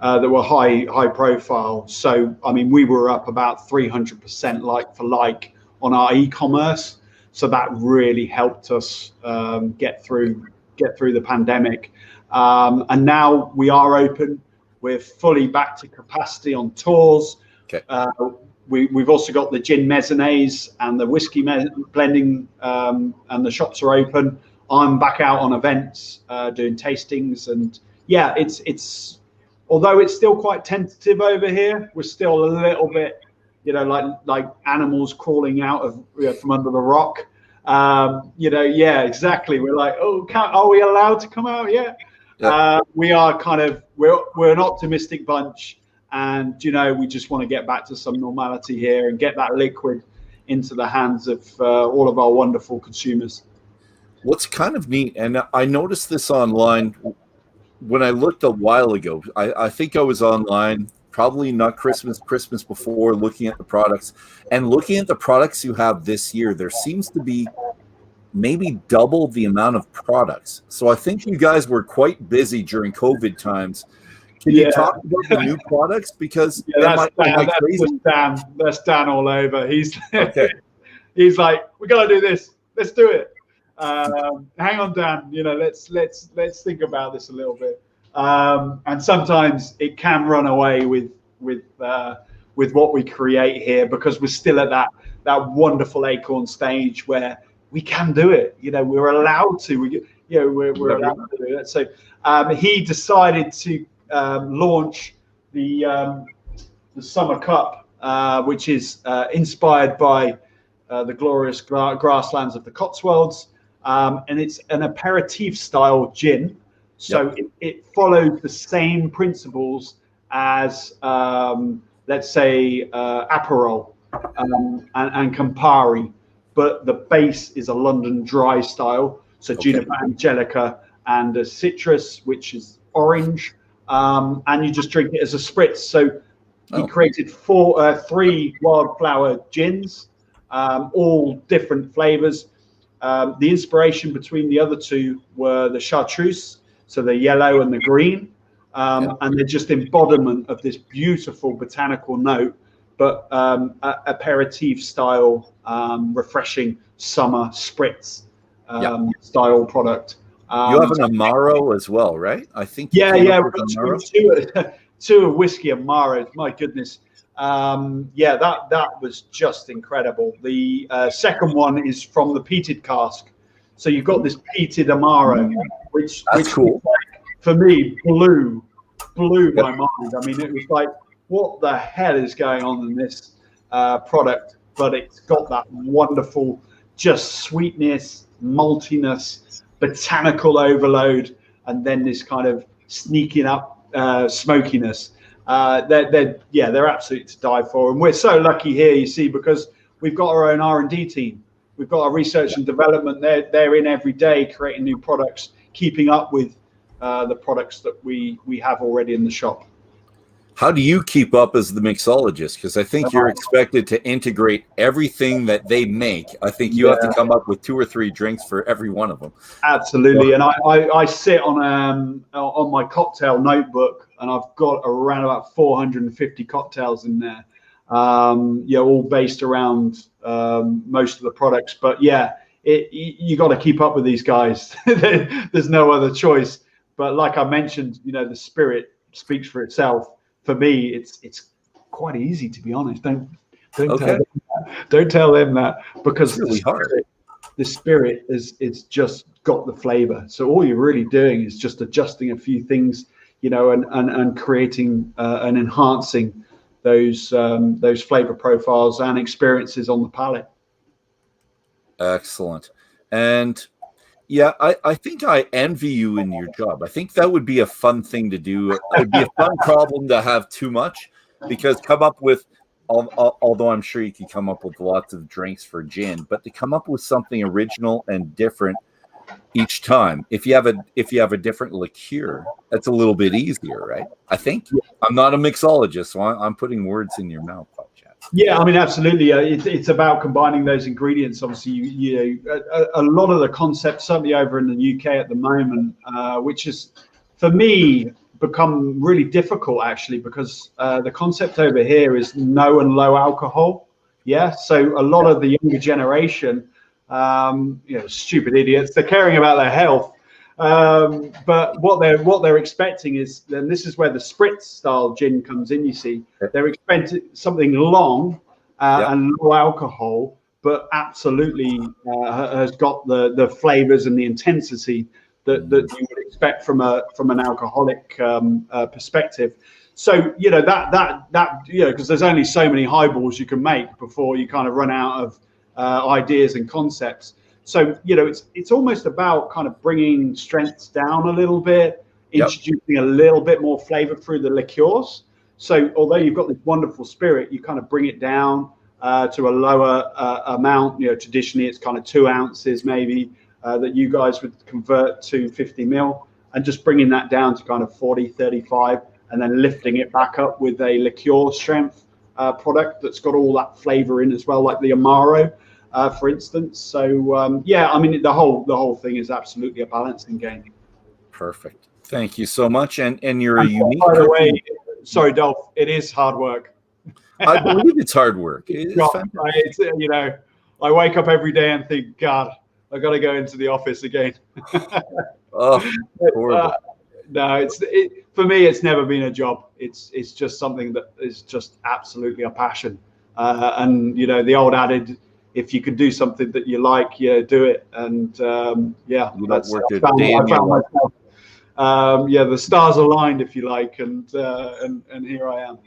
that were high profile. So, I mean, we were up about 300% like for like on our e-commerce. So that really helped us get through the pandemic. And now we are open. We're fully back to capacity on tours. Okay. We've also got the gin mezzanets and the whiskey blending, and the shops are open. I'm back out on events doing tastings, and yeah, it's although it's still quite tentative over here, we're still a little bit, like animals crawling out of from under the rock. Yeah, exactly. We're like, are we allowed to come out yet? Yeah. We are we're an optimistic bunch. And, we just want to get back to some normality here and get that liquid into the hands of all of our wonderful consumers. What's kind of neat, and I noticed this online when I looked a while ago. I think I was online, probably not Christmas before, looking at the products. And looking at the products you have this year, there seems to be maybe double the amount of products. So I think you guys were quite busy during COVID times. Can you talk about the new products? Because that's Dan all over. He's he's like, we gotta do this. Let's do it. Hang on, Dan. Let's think about this a little bit. And sometimes it can run away with what we create here, because we're still at that wonderful acorn stage where we can do it. We're allowed to. We're allowed to do it. So he decided to launch the Summer Cup, which is inspired by the glorious grasslands of the Cotswolds, and it's an aperitif style gin. So it follows the same principles as, let's say, Aperol and Campari, but the base is a London dry style. So Juniper Angelica and a citrus, which is orange. And you just drink it as a spritz. So he created 3 wildflower gins, all different flavors. The inspiration between the other 2 were the chartreuse, so the yellow and the green, and they're just embodiment of this beautiful botanical note, but aperitif style, refreshing summer spritz style product. You have an Amaro as well, right? I think. We've got 2 whiskey Amaros. My goodness. That was just incredible. The second one is from the peated cask. So you've got this peated Amaro, which cool. For me, blew my mind. I mean, it was like, what the hell is going on in this product? But it's got that wonderful, just sweetness, maltiness, botanical overload, and then this kind of sneaking up smokiness. They're absolutely to die for, and we're so lucky here, you see, because we've got our own R&D team. We've got our research and development. They're in every day creating new products, keeping up with the products that we have already in the shop. How do you keep up as the mixologist? Because I think you're expected to integrate everything that they make. I think you have to come up with 2 or 3 drinks for every one of them. Absolutely, and I sit on my cocktail notebook, and I've got around about 450 cocktails in there. All based around most of the products. But you got to keep up with these guys. There's no other choice. But like I mentioned, the spirit speaks for itself. For me, it's quite easy, to be honest. Don't tell them that, because it's really hard. The spirit is just got the flavor. So all you're really doing is just adjusting a few things, and creating and enhancing those flavor profiles and experiences on the palate. Excellent. And I think I envy you in your job. I think that would be a fun thing to do. It would be a fun problem to have too much, because come up with, although I'm sure you could come up with lots of drinks for gin, but to come up with something original and different each time, if you have a different liqueur, that's a little bit easier, right? I think. I'm not a mixologist, so I'm putting words in your mouth, Chad. Yeah, I mean, absolutely. It's about combining those ingredients. Obviously, a lot of the concepts, certainly over in the UK at the moment, which is, for me, become really difficult actually, because the concept over here is no and low alcohol. Yeah, so a lot of the younger generation, stupid idiots, they're caring about their health. But what they're expecting is, and this is where the spritz style gin comes in. You see, they're expecting something long and low alcohol, but absolutely has got the flavors and the intensity that you would expect from an alcoholic perspective. So because there's only so many highballs you can make before you kind of run out of ideas and concepts. So, it's almost about kind of bringing strengths down a little bit, introducing a little bit more flavor through the liqueurs. So although you've got this wonderful spirit, you kind of bring it down to a lower amount. Traditionally it's kind of 2 ounces maybe that you guys would convert to 50 mil, and just bringing that down to kind of 40, 35, and then lifting it back up with a liqueur strength product that's got all that flavor in as well, like the Amaro. For instance, so I mean, the whole thing is absolutely a balancing game. Perfect. Thank you so much, and you're a unique. By the way, sorry, Dolph, it is hard work. I believe it's hard work. I wake up every day and think, God, I got to go into the office again. Oh, horrible. No, for me, it's never been a job. It's just something that is just absolutely a passion. And the old adage, if you can do something that you like, do it. And that's work a day in your life. The stars aligned, if you like, and here I am.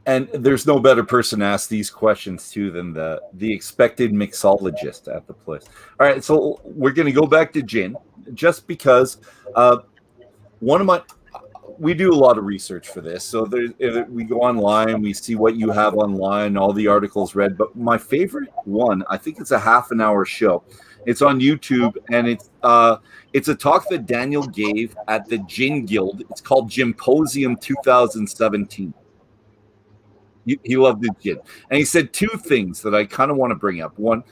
And there's no better person to ask these questions to than the expected mixologist at the place. All right, so we're going to go back to gin, just because we do a lot of research for this. So we go online, we see what you have online, all the articles read. But my favorite one, I think it's a half an hour show. It's on YouTube, and it's a talk that Daniel gave at the Gin Guild. It's called Gymposium 2017. He loved the gin. And he said 2 things that I kind of want to bring up. One,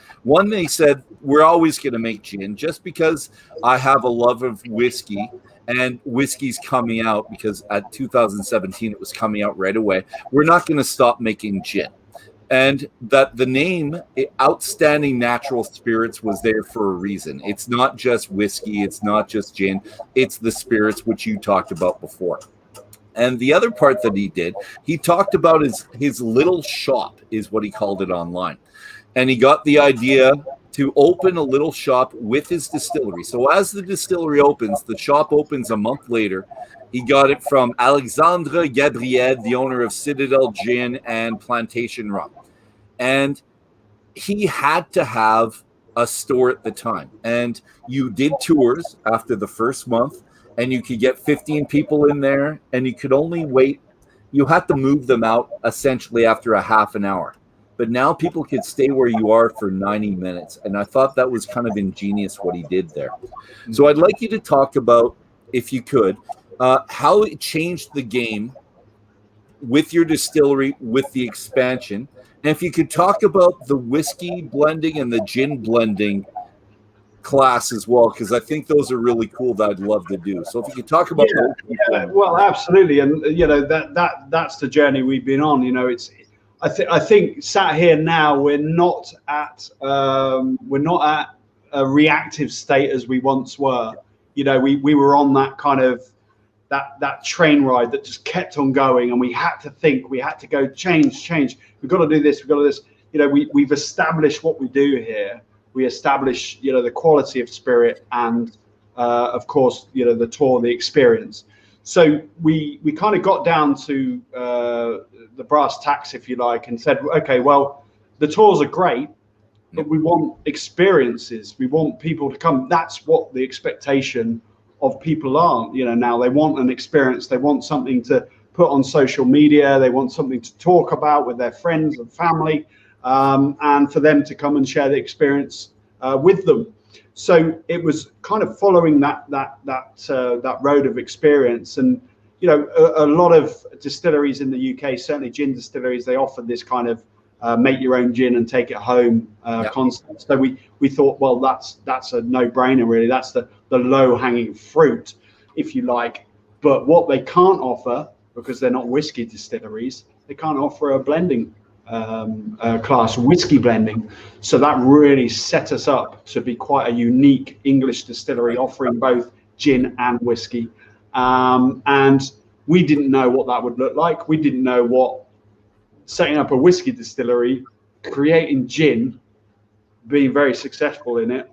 they said, we're always going to make gin just because I have a love of whiskey, and whiskey's coming out, because at 2017 it was coming out right away. We're not going to stop making gin. And that the name Outstanding Natural Spirits was there for a reason. It's not just whiskey, it's not just gin, it's the spirits, which you talked about before. And the other part that he did, he talked about his little shop, is what he called it online. And he got the idea to open a little shop with his distillery. So as the distillery opens, the shop opens a month later. He got it from Alexandre Gabriel, the owner of Citadel Gin and Plantation Rum. And he had to have a store at the time. And you did tours after the first month, and you could get 15 people in there, and you could only wait. You had to move them out essentially after a half an hour. But now people could stay where you are for 90 minutes. And I thought that was kind of ingenious what he did there. So I'd like you to talk about, if you could, how it changed the game with your distillery, with the expansion. And if you could talk about the whiskey blending and the gin blending class as well, because I think those are really cool that I'd love to do. So if you could talk about well, absolutely. And that's the journey we've been on. I think sat here now, we're not at a reactive state as we once were. We were on that kind of that train ride that just kept on going, and we had to think, we had to go change. We've got to do this. We've got to do this. We've established what we do here. We establish, the quality of spirit, and of course, the tour, the experience. So we kind of got down to the brass tacks, if you like, and said, okay, well, the tours are great, but we want experiences. We want people to come. That's what the expectation of people are. Now they want an experience. They want something to put on social media. They want something to talk about with their friends and family. And for them to come and share the experience with them. So it was kind of following that road of experience. And a lot of distilleries in the UK, certainly gin distilleries, they offer this kind of make your own gin and take it home concept. So we thought, well, that's a no-brainer, really. That's the low-hanging fruit, if you like. But what they can't offer, because they're not whiskey distilleries, they can't offer a blending class, whiskey blending. So that really set us up to be quite a unique English distillery, offering both gin and whiskey. And we didn't know what that would look like. We didn't know what setting up a whiskey distillery, creating gin, being very successful in it,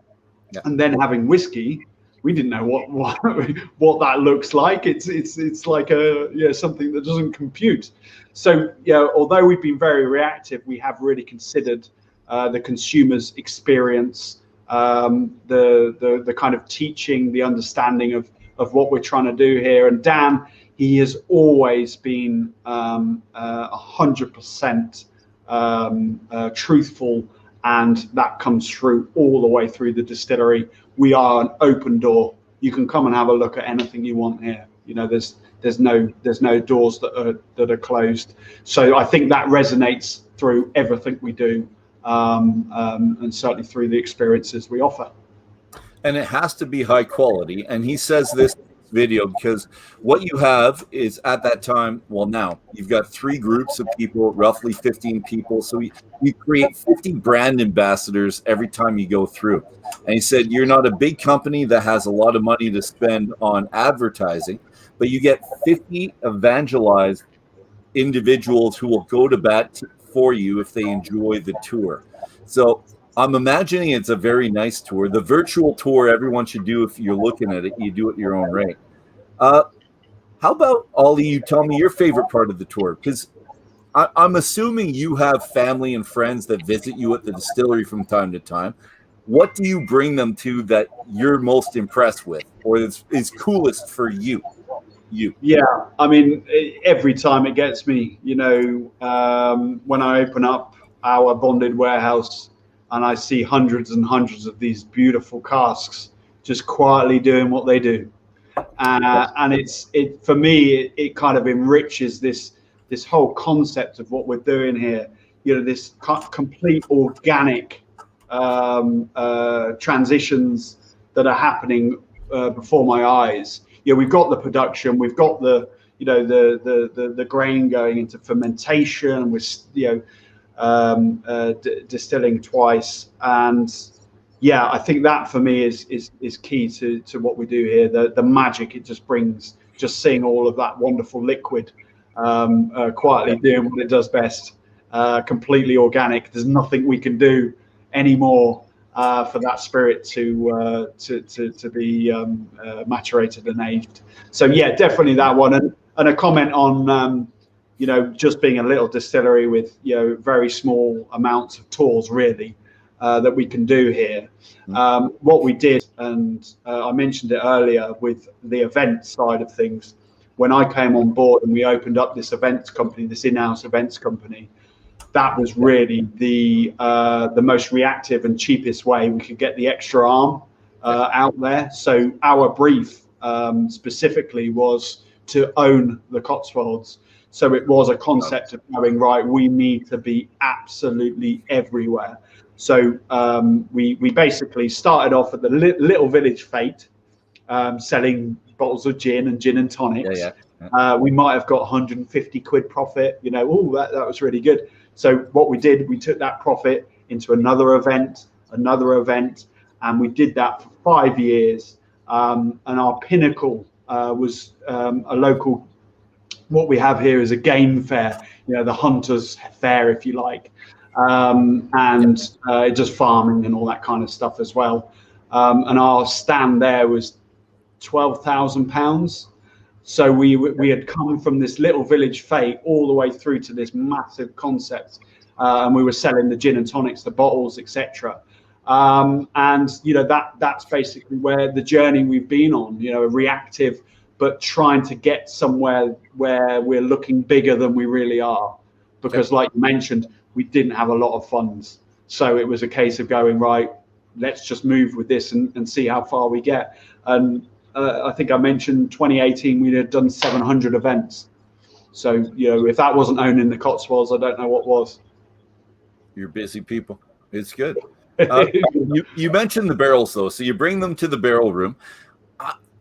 and then having whiskey. We didn't know what that looks like. It's like something that doesn't compute. So although we've been very reactive, we have really considered the consumer's experience, the kind of teaching, the understanding of what we're trying to do here. And Dan, he has always been 100% truthful, and that comes through all the way through the distillery. We are an open door. You can come and have a look at anything you want here. There's no doors that are closed. So I think that resonates through everything we do, and certainly through the experiences we offer. And it has to be high quality. And he says this video because what you have is, at that time, well, now you've got 3 groups of people, roughly 15 people. So you create 50 brand ambassadors every time you go through. And he said, you're not a big company that has a lot of money to spend on advertising, but you get 50 evangelized individuals who will go to bat for you if they enjoy the tour. So I'm imagining it's a very nice tour. The virtual tour, everyone should do. If you're looking at it, you do it at your own rate. How about, Ollie, you tell me your favorite part of the tour? Because I'm assuming you have family and friends that visit you at the distillery from time to time. What do you bring them to that you're most impressed with, or is coolest for you? Yeah, I mean, every time it gets me, when I open up our bonded warehouse and I see hundreds and hundreds of these beautiful casks just quietly doing what they do. And it for me, it kind of enriches this whole concept of what we're doing here. This complete organic transitions that are happening before my eyes. We've got the production, we've got the grain going into fermentation, with distilling twice, and I think that for me is key to what we do here. The magic it just brings, just seeing all of that wonderful liquid quietly doing what it does best, completely organic. There's nothing we can do anymore for that spirit to be maturated and aged. So definitely that one, and a comment on just being a little distillery with very small amounts of tools really that we can do here. What we did, and I mentioned it earlier with the event side of things, when I came on board and we opened up this events company, this in-house events company, that was really the most reactive and cheapest way we could get the extra arm out there. So our brief specifically was to own the Cotswolds. So it was a concept of going, right, we need to be absolutely everywhere. So we basically started off at the little village fete, selling bottles of gin and gin and tonics. We might have got 150 quid profit, that was really good. So what we did, we took that profit into another event, and we did that for 5 years. And our pinnacle was a local, what we have here is a game fair, the hunters fair, if you like, and just farming and all that kind of stuff as well. And our stand there was £12,000. So we had come from this little village fete all the way through to this massive concept, and we were selling the gin and tonics, the bottles, etc. And that's basically where the journey we've been on. Reactive, but trying to get somewhere where we're looking bigger than we really are, because like you mentioned, we didn't have a lot of funds, so it was a case of going, right, let's just move with this and see how far we get. And I think I mentioned 2018 we had done 700 events. So if that wasn't owning the Cotswolds, I don't know what was. You're busy people. It's good. You mentioned the barrels though, so you bring them to the barrel room.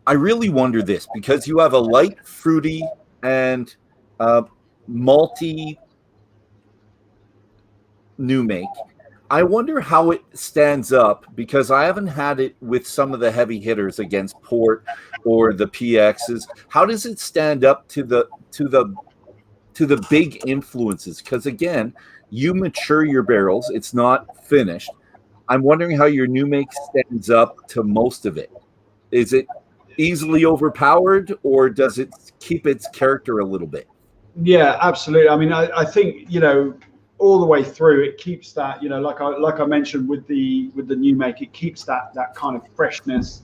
I really wonder this, because you have a light, fruity, and malty new make. I wonder how it stands up, because I haven't had it with some of the heavy hitters against port or the PXs. How does it stand up to the big influences? Because again, you mature your barrels; it's not finished. I'm wondering how your new make stands up to most of it. Is it easily overpowered, or does it keep its character a little bit? Yeah, absolutely. I mean, I think all the way through it keeps that, like I mentioned with the new make, it keeps that kind of freshness,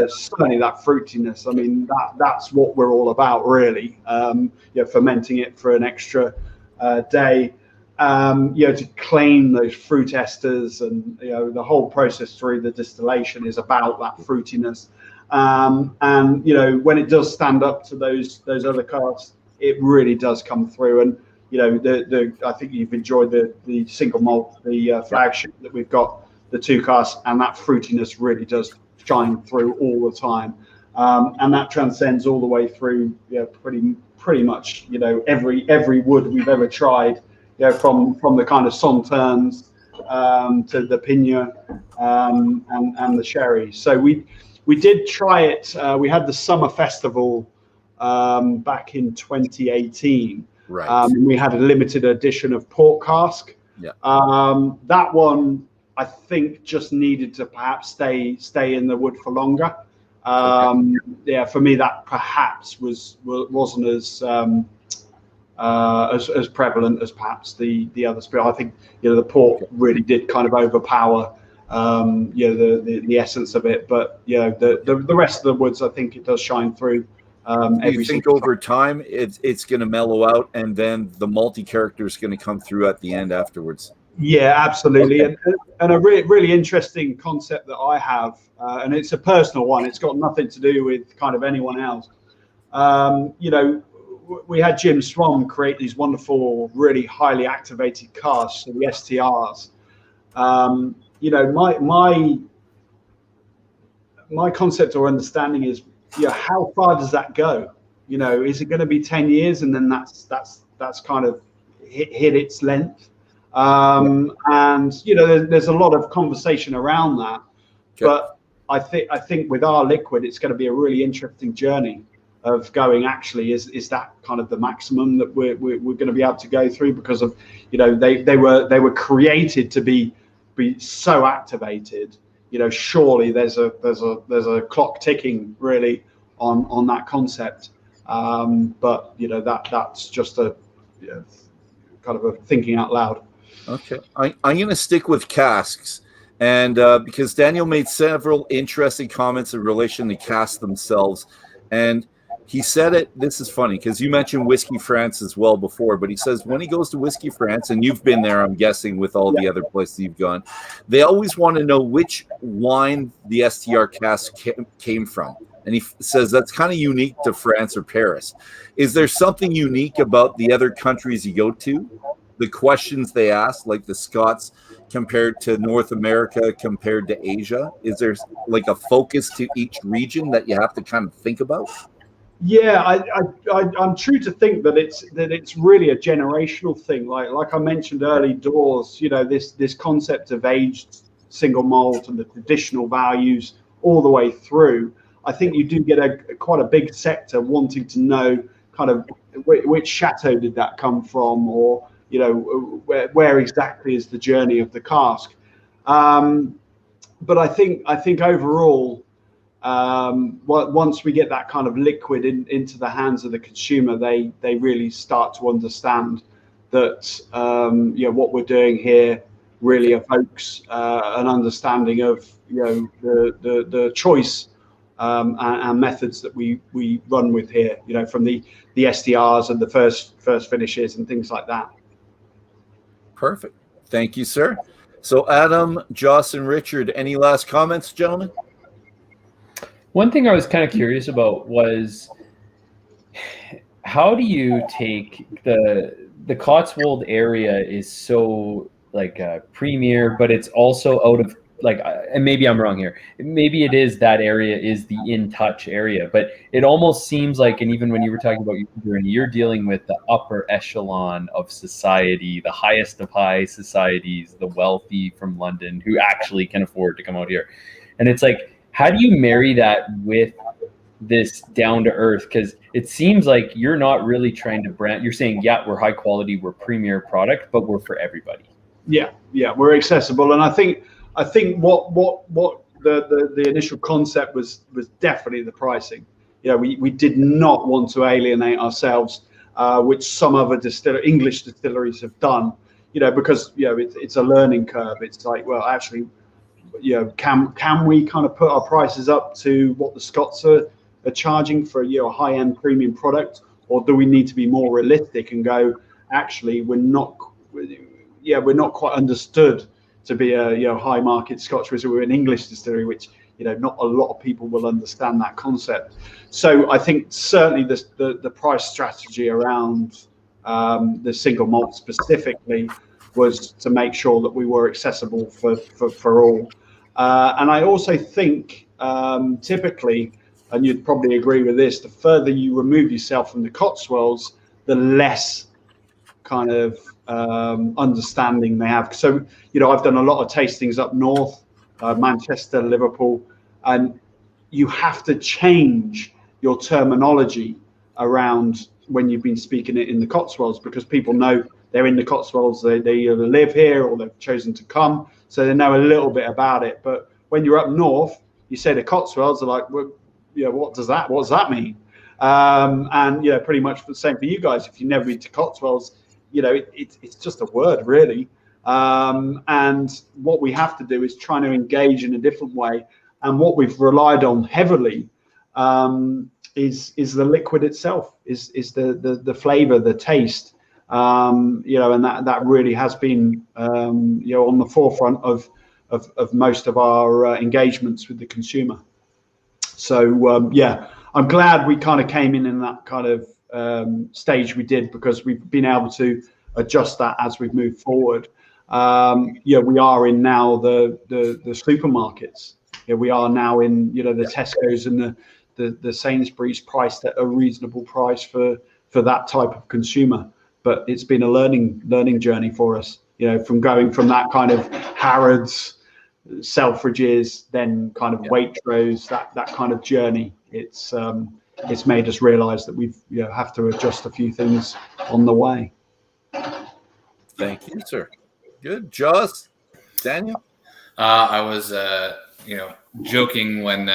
certainly that fruitiness. I mean, that's what we're all about, really. Fermenting it for an extra day, to claim those fruit esters, and the whole process through the distillation is about that fruitiness. And when it does stand up to those other casks, it really does come through. And I think you've enjoyed the single malt, the flagship that we've got, the 2 casks, and that fruitiness really does shine through all the time. And that transcends all the way through, pretty much every wood we've ever tried, from the kind of Sauternes to the Pinot and the sherry. So we did try it. We had the summer festival back in 2018. Right. We had a limited edition of port cask. Yeah. That one, I think, just needed to perhaps stay in the wood for longer. Yeah, for me, that perhaps wasn't as prevalent as perhaps the other spirit. I think the port really did kind of overpower the essence of it, but the rest of the woods, I think it does shine through. Do you think over time it's going to mellow out, and then the malty character is going to come through at the end afterwards? Yeah, absolutely. Okay. And a really interesting concept that I have, and it's a personal one. It's got nothing to do with kind of anyone else. We had Jim Swan create these wonderful, really highly activated casks, so the STRs. My concept or understanding is, how far does that go? Is it going to be 10 years and then that's kind of hit its length? And there's a lot of conversation around that. Okay. But I think with our liquid, it's going to be a really interesting journey of going, actually, is that kind of the maximum that we're going to be able to go through, because of they were created to be so activated. Surely there's a clock ticking really on that concept. But that's just a kind of a thinking out loud. Okay, I'm going to stick with casks, and because Daniel made several interesting comments in relation to casks themselves, and he said it. This is funny because you mentioned Whiskey France as well before, but he says when he goes to Whiskey France, and you've been there, I'm guessing, with all the other places you've gone, they always want to know which wine the STR cask came from. And he says that's kind of unique to France or Paris. Is there something unique about the other countries you go to? The questions they ask, like the Scots compared to North America, compared to Asia? Is there like a focus to each region that you have to kind of think about? Yeah, I'm true to think that it's really a generational thing. Like I mentioned early doors, this concept of aged single malt and the traditional values all the way through. I think you do get quite a big sector wanting to know kind of which chateau did that come from, or where exactly is the journey of the cask. But I think overall, once we get that kind of liquid into the hands of the consumer, they really start to understand that what we're doing here really evokes an understanding of the choice and methods that we run with here, from the SDRs and the first finishes and things like that. Perfect. Thank you, sir. So Adam, Joss, and Richard, any last comments, gentlemen? One thing I was kind of curious about was, how do you take the Cotswold area is so like premier, but it's also out of like, and maybe I'm wrong here. Maybe it is that area is the in touch area, but it almost seems like, and even when you were talking about you're dealing with the upper echelon of society, the highest of high societies, the wealthy from London who actually can afford to come out here. And it's like, how do you marry that with this down to earth? Because it seems like you're not really trying to brand. You're saying, yeah, we're high quality, we're premier product, but we're for everybody. Yeah, we're accessible, and I think what the initial concept was definitely the pricing. We did not want to alienate ourselves, which some other English distilleries have done. Because it's a learning curve. It's like, well, actually, can we kind of put our prices up to what the Scots are charging for a high-end premium product, or do we need to be more realistic and go, actually, we're not quite understood to be a high market Scotch whiskey. We're an English distillery, which not a lot of people will understand that concept. So I think certainly the price strategy around the single malt specifically was to make sure that we were accessible for all. And I also think typically, and you'd probably agree with this, the further you remove yourself from the Cotswolds, the less kind of understanding they have. So, I've done a lot of tastings up north, Manchester, Liverpool, and you have to change your terminology around when you've been speaking it in the Cotswolds, because people know they're in the Cotswolds, they either live here or they've chosen to come, so they know a little bit about it. But when you're up north, you say the Cotswolds, are like, well, what does that mean? And pretty much the same for you guys. If you've never been to Cotswolds, it's just a word, really. And what we have to do is try to engage in a different way. And what we've relied on heavily is the liquid itself, is the flavor, the taste, and that really has been on the forefront of most of our engagements with the consumer. So I'm glad we kind of came in that kind of stage we did, because we've been able to adjust that as we've moved forward. We are in now the supermarkets. We are now in the Tesco's and the Sainsbury's, priced at a reasonable price for that type of consumer. But it's been a learning journey for us. From going from that kind of Harrods, Selfridges, then kind of Waitrose, that kind of journey. It's made us realise that we've have to adjust a few things on the way. Thank you, sir. Good, Joss. Daniel. I was joking when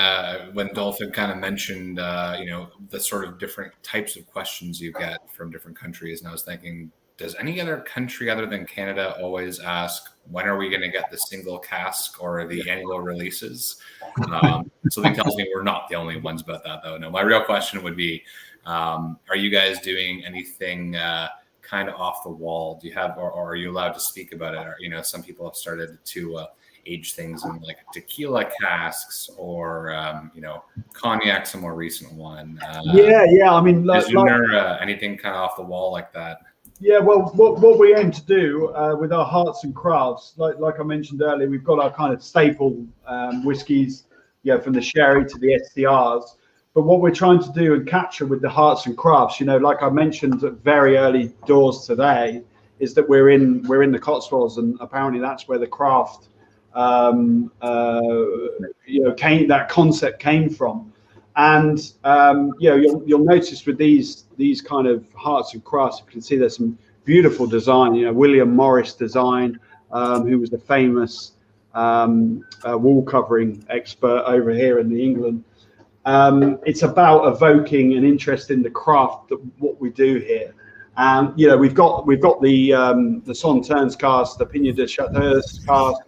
Dolphin kind of mentioned the sort of different types of questions you get from different countries, and I was thinking, does any other country other than Canada always ask, when are we going to get the single cask or the annual releases? Something tells me we're not the only ones about that, though. No, my real question would be, are you guys doing anything kind of off the wall? Do you have, or are you allowed to speak about it? Or, some people have started to age things in like tequila casks, or cognac's a more recent one. I mean, is there anything kind of off the wall like that? Yeah, well, what we aim to do with our hearts and crafts, like I mentioned earlier, we've got our kind of staple whiskies, from the sherry to the SDRs. But what we're trying to do and capture with the hearts and crafts, like I mentioned at very early doors today, is that we're in the Cotswolds, and apparently that's where the craft, that concept came from. And you'll notice with these kind of hearts and crafts, you can see there's some beautiful design. William Morris design, who was a famous wall covering expert over here in England. It's about evoking an interest in the craft, what we do here. And we've got the Sauternes cask, the Pignat de Chartreuse cask.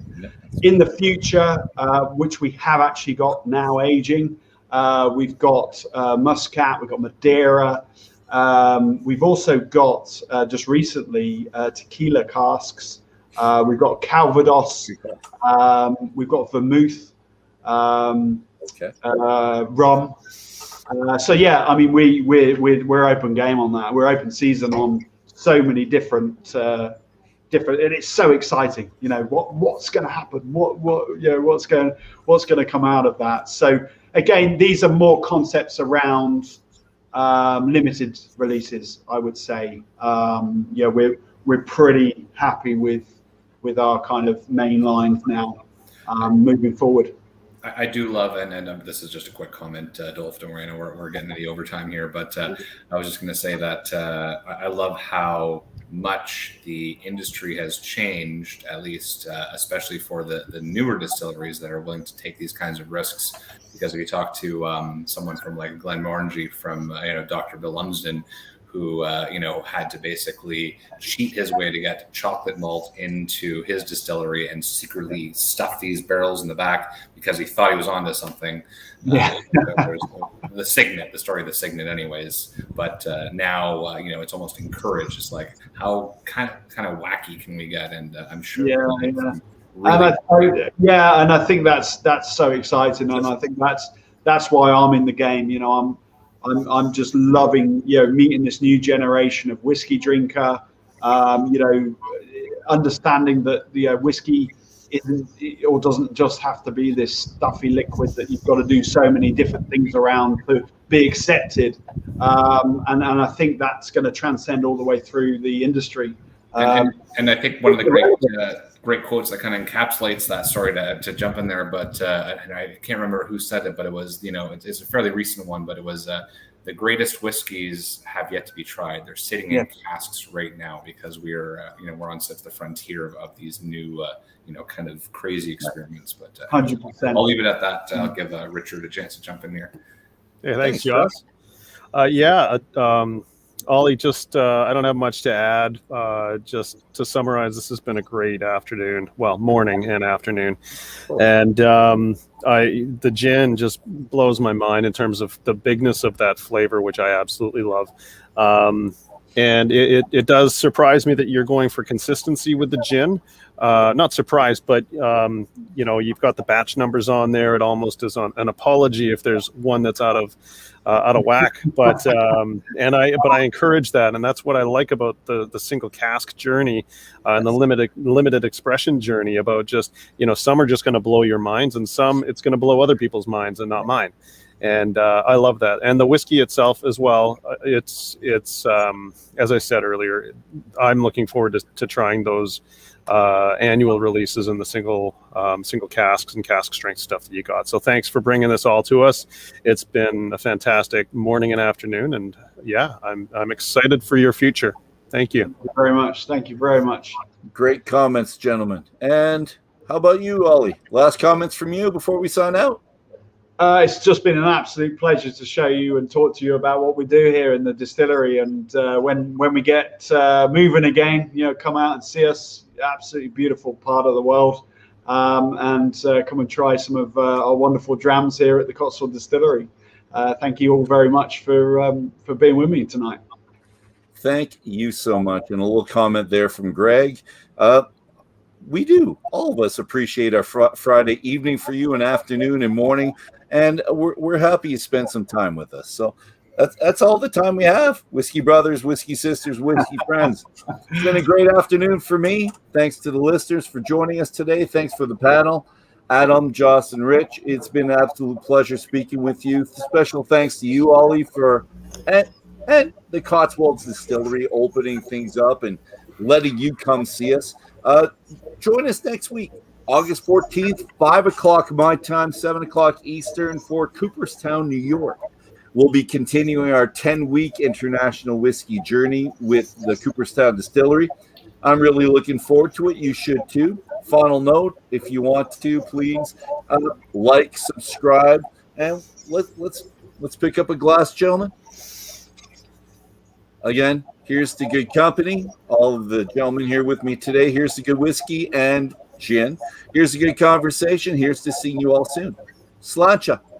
In the future, which we have actually got now aging. We've got Muscat, we've got Madeira. We've also got just recently tequila casks. We've got Calvados. We've got vermouth. Okay. rum. So yeah, I mean, we're open game on that. We're open season on so many different, and it's so exciting. You know, what's going to happen? What's going to come out of that? So again, these are more concepts around limited releases, I would say. We're pretty happy with our kind of main lines now, moving forward. I do love, and this is just a quick comment, Dolph, don't worry, I know we're getting to the overtime here, but I was just going to say that I love how much the industry has changed, at least especially for the newer distilleries that are willing to take these kinds of risks. Because if you talk to someone from like Glenmorangie, from Dr. Bill Lumsden, who had to basically cheat his way to get chocolate malt into his distillery and secretly stuff these barrels in the back because he thought he was onto something. Yeah. There's the story of the Signet anyways. But now, it's almost encouraged. It's like, how kind of wacky can we get? And I'm sure. Yeah. Really and I think that's so exciting. And I think that's why I'm in the game. I'm just loving, meeting this new generation of whiskey drinker, understanding that, whiskey isn't or doesn't just have to be this stuffy liquid that you've got to do so many different things around to be accepted. And I think that's going to transcend all the way through the industry. And I think one of the great quotes that kind of encapsulates that, sorry to jump in there, but and I can't remember who said it, but it was, it's a fairly recent one, but it was the greatest whiskeys have yet to be tried. They're sitting in casks right now because we're on such the frontier of these new kind of crazy experiments. But 100%. I'll leave it at that. I'll give Richard a chance to jump in here. Yeah, thanks, Josh. Ollie, just I don't have much to add. Just to summarize, this has been a great afternoon, morning and afternoon, and the gin just blows my mind in terms of the bigness of that flavor, which I absolutely love. And it does surprise me that you're going for consistency with the gin. Not surprised, but you've got the batch numbers on there. It almost is on an apology if there's one that's out of whack. But I encourage that, and that's what I like about the single cask journey and the limited expression journey. About just some are just going to blow your minds, and some it's going to blow other people's minds and not mine. And I love that. And the whiskey itself as well. It's as I said earlier, I'm looking forward to trying those annual releases and the single casks and cask strength stuff that you got. So thanks for bringing this all to us. It's been a fantastic morning and afternoon, and I'm excited for your future. Thank you. Thank you very much. Thank you very much. Great comments, gentlemen. And how about you, Ollie? Last comments from you before we sign out? It's just been an absolute pleasure to show you and talk to you about what we do here in the distillery. And when we get moving again, come out and see us. Absolutely beautiful part of the world, and come and try some of our wonderful drams here at the Cotswold Distillery. Thank you all very much for being with me tonight. Thank you so much. And a little comment there from Greg. We do, all of us, appreciate our Friday evening for you, and afternoon and morning, and we're happy you spent some time with us. So that's all the time we have. Whiskey brothers, whiskey sisters, whiskey friends. It's been a great afternoon for me. Thanks to the listeners for joining us today. Thanks for the panel, Adam, Joss, and Rich. It's been an absolute pleasure speaking with you. Special thanks to you, Ollie, and the Cotswolds Distillery opening things up and letting you come see us. Join us next week, August 14th, 5 o'clock my time, 7 o'clock Eastern, for Cooperstown, New York. We'll be continuing our 10-week international whiskey journey with the Cooperstown Distillery. I'm really looking forward to it. You should too. Final note, if you want to, please like, subscribe, and let's pick up a glass, gentlemen. Again, here's to good company. All of the gentlemen here with me today. Here's to good whiskey and gin. Here's a good conversation. Here's to seeing you all soon. Sláinte.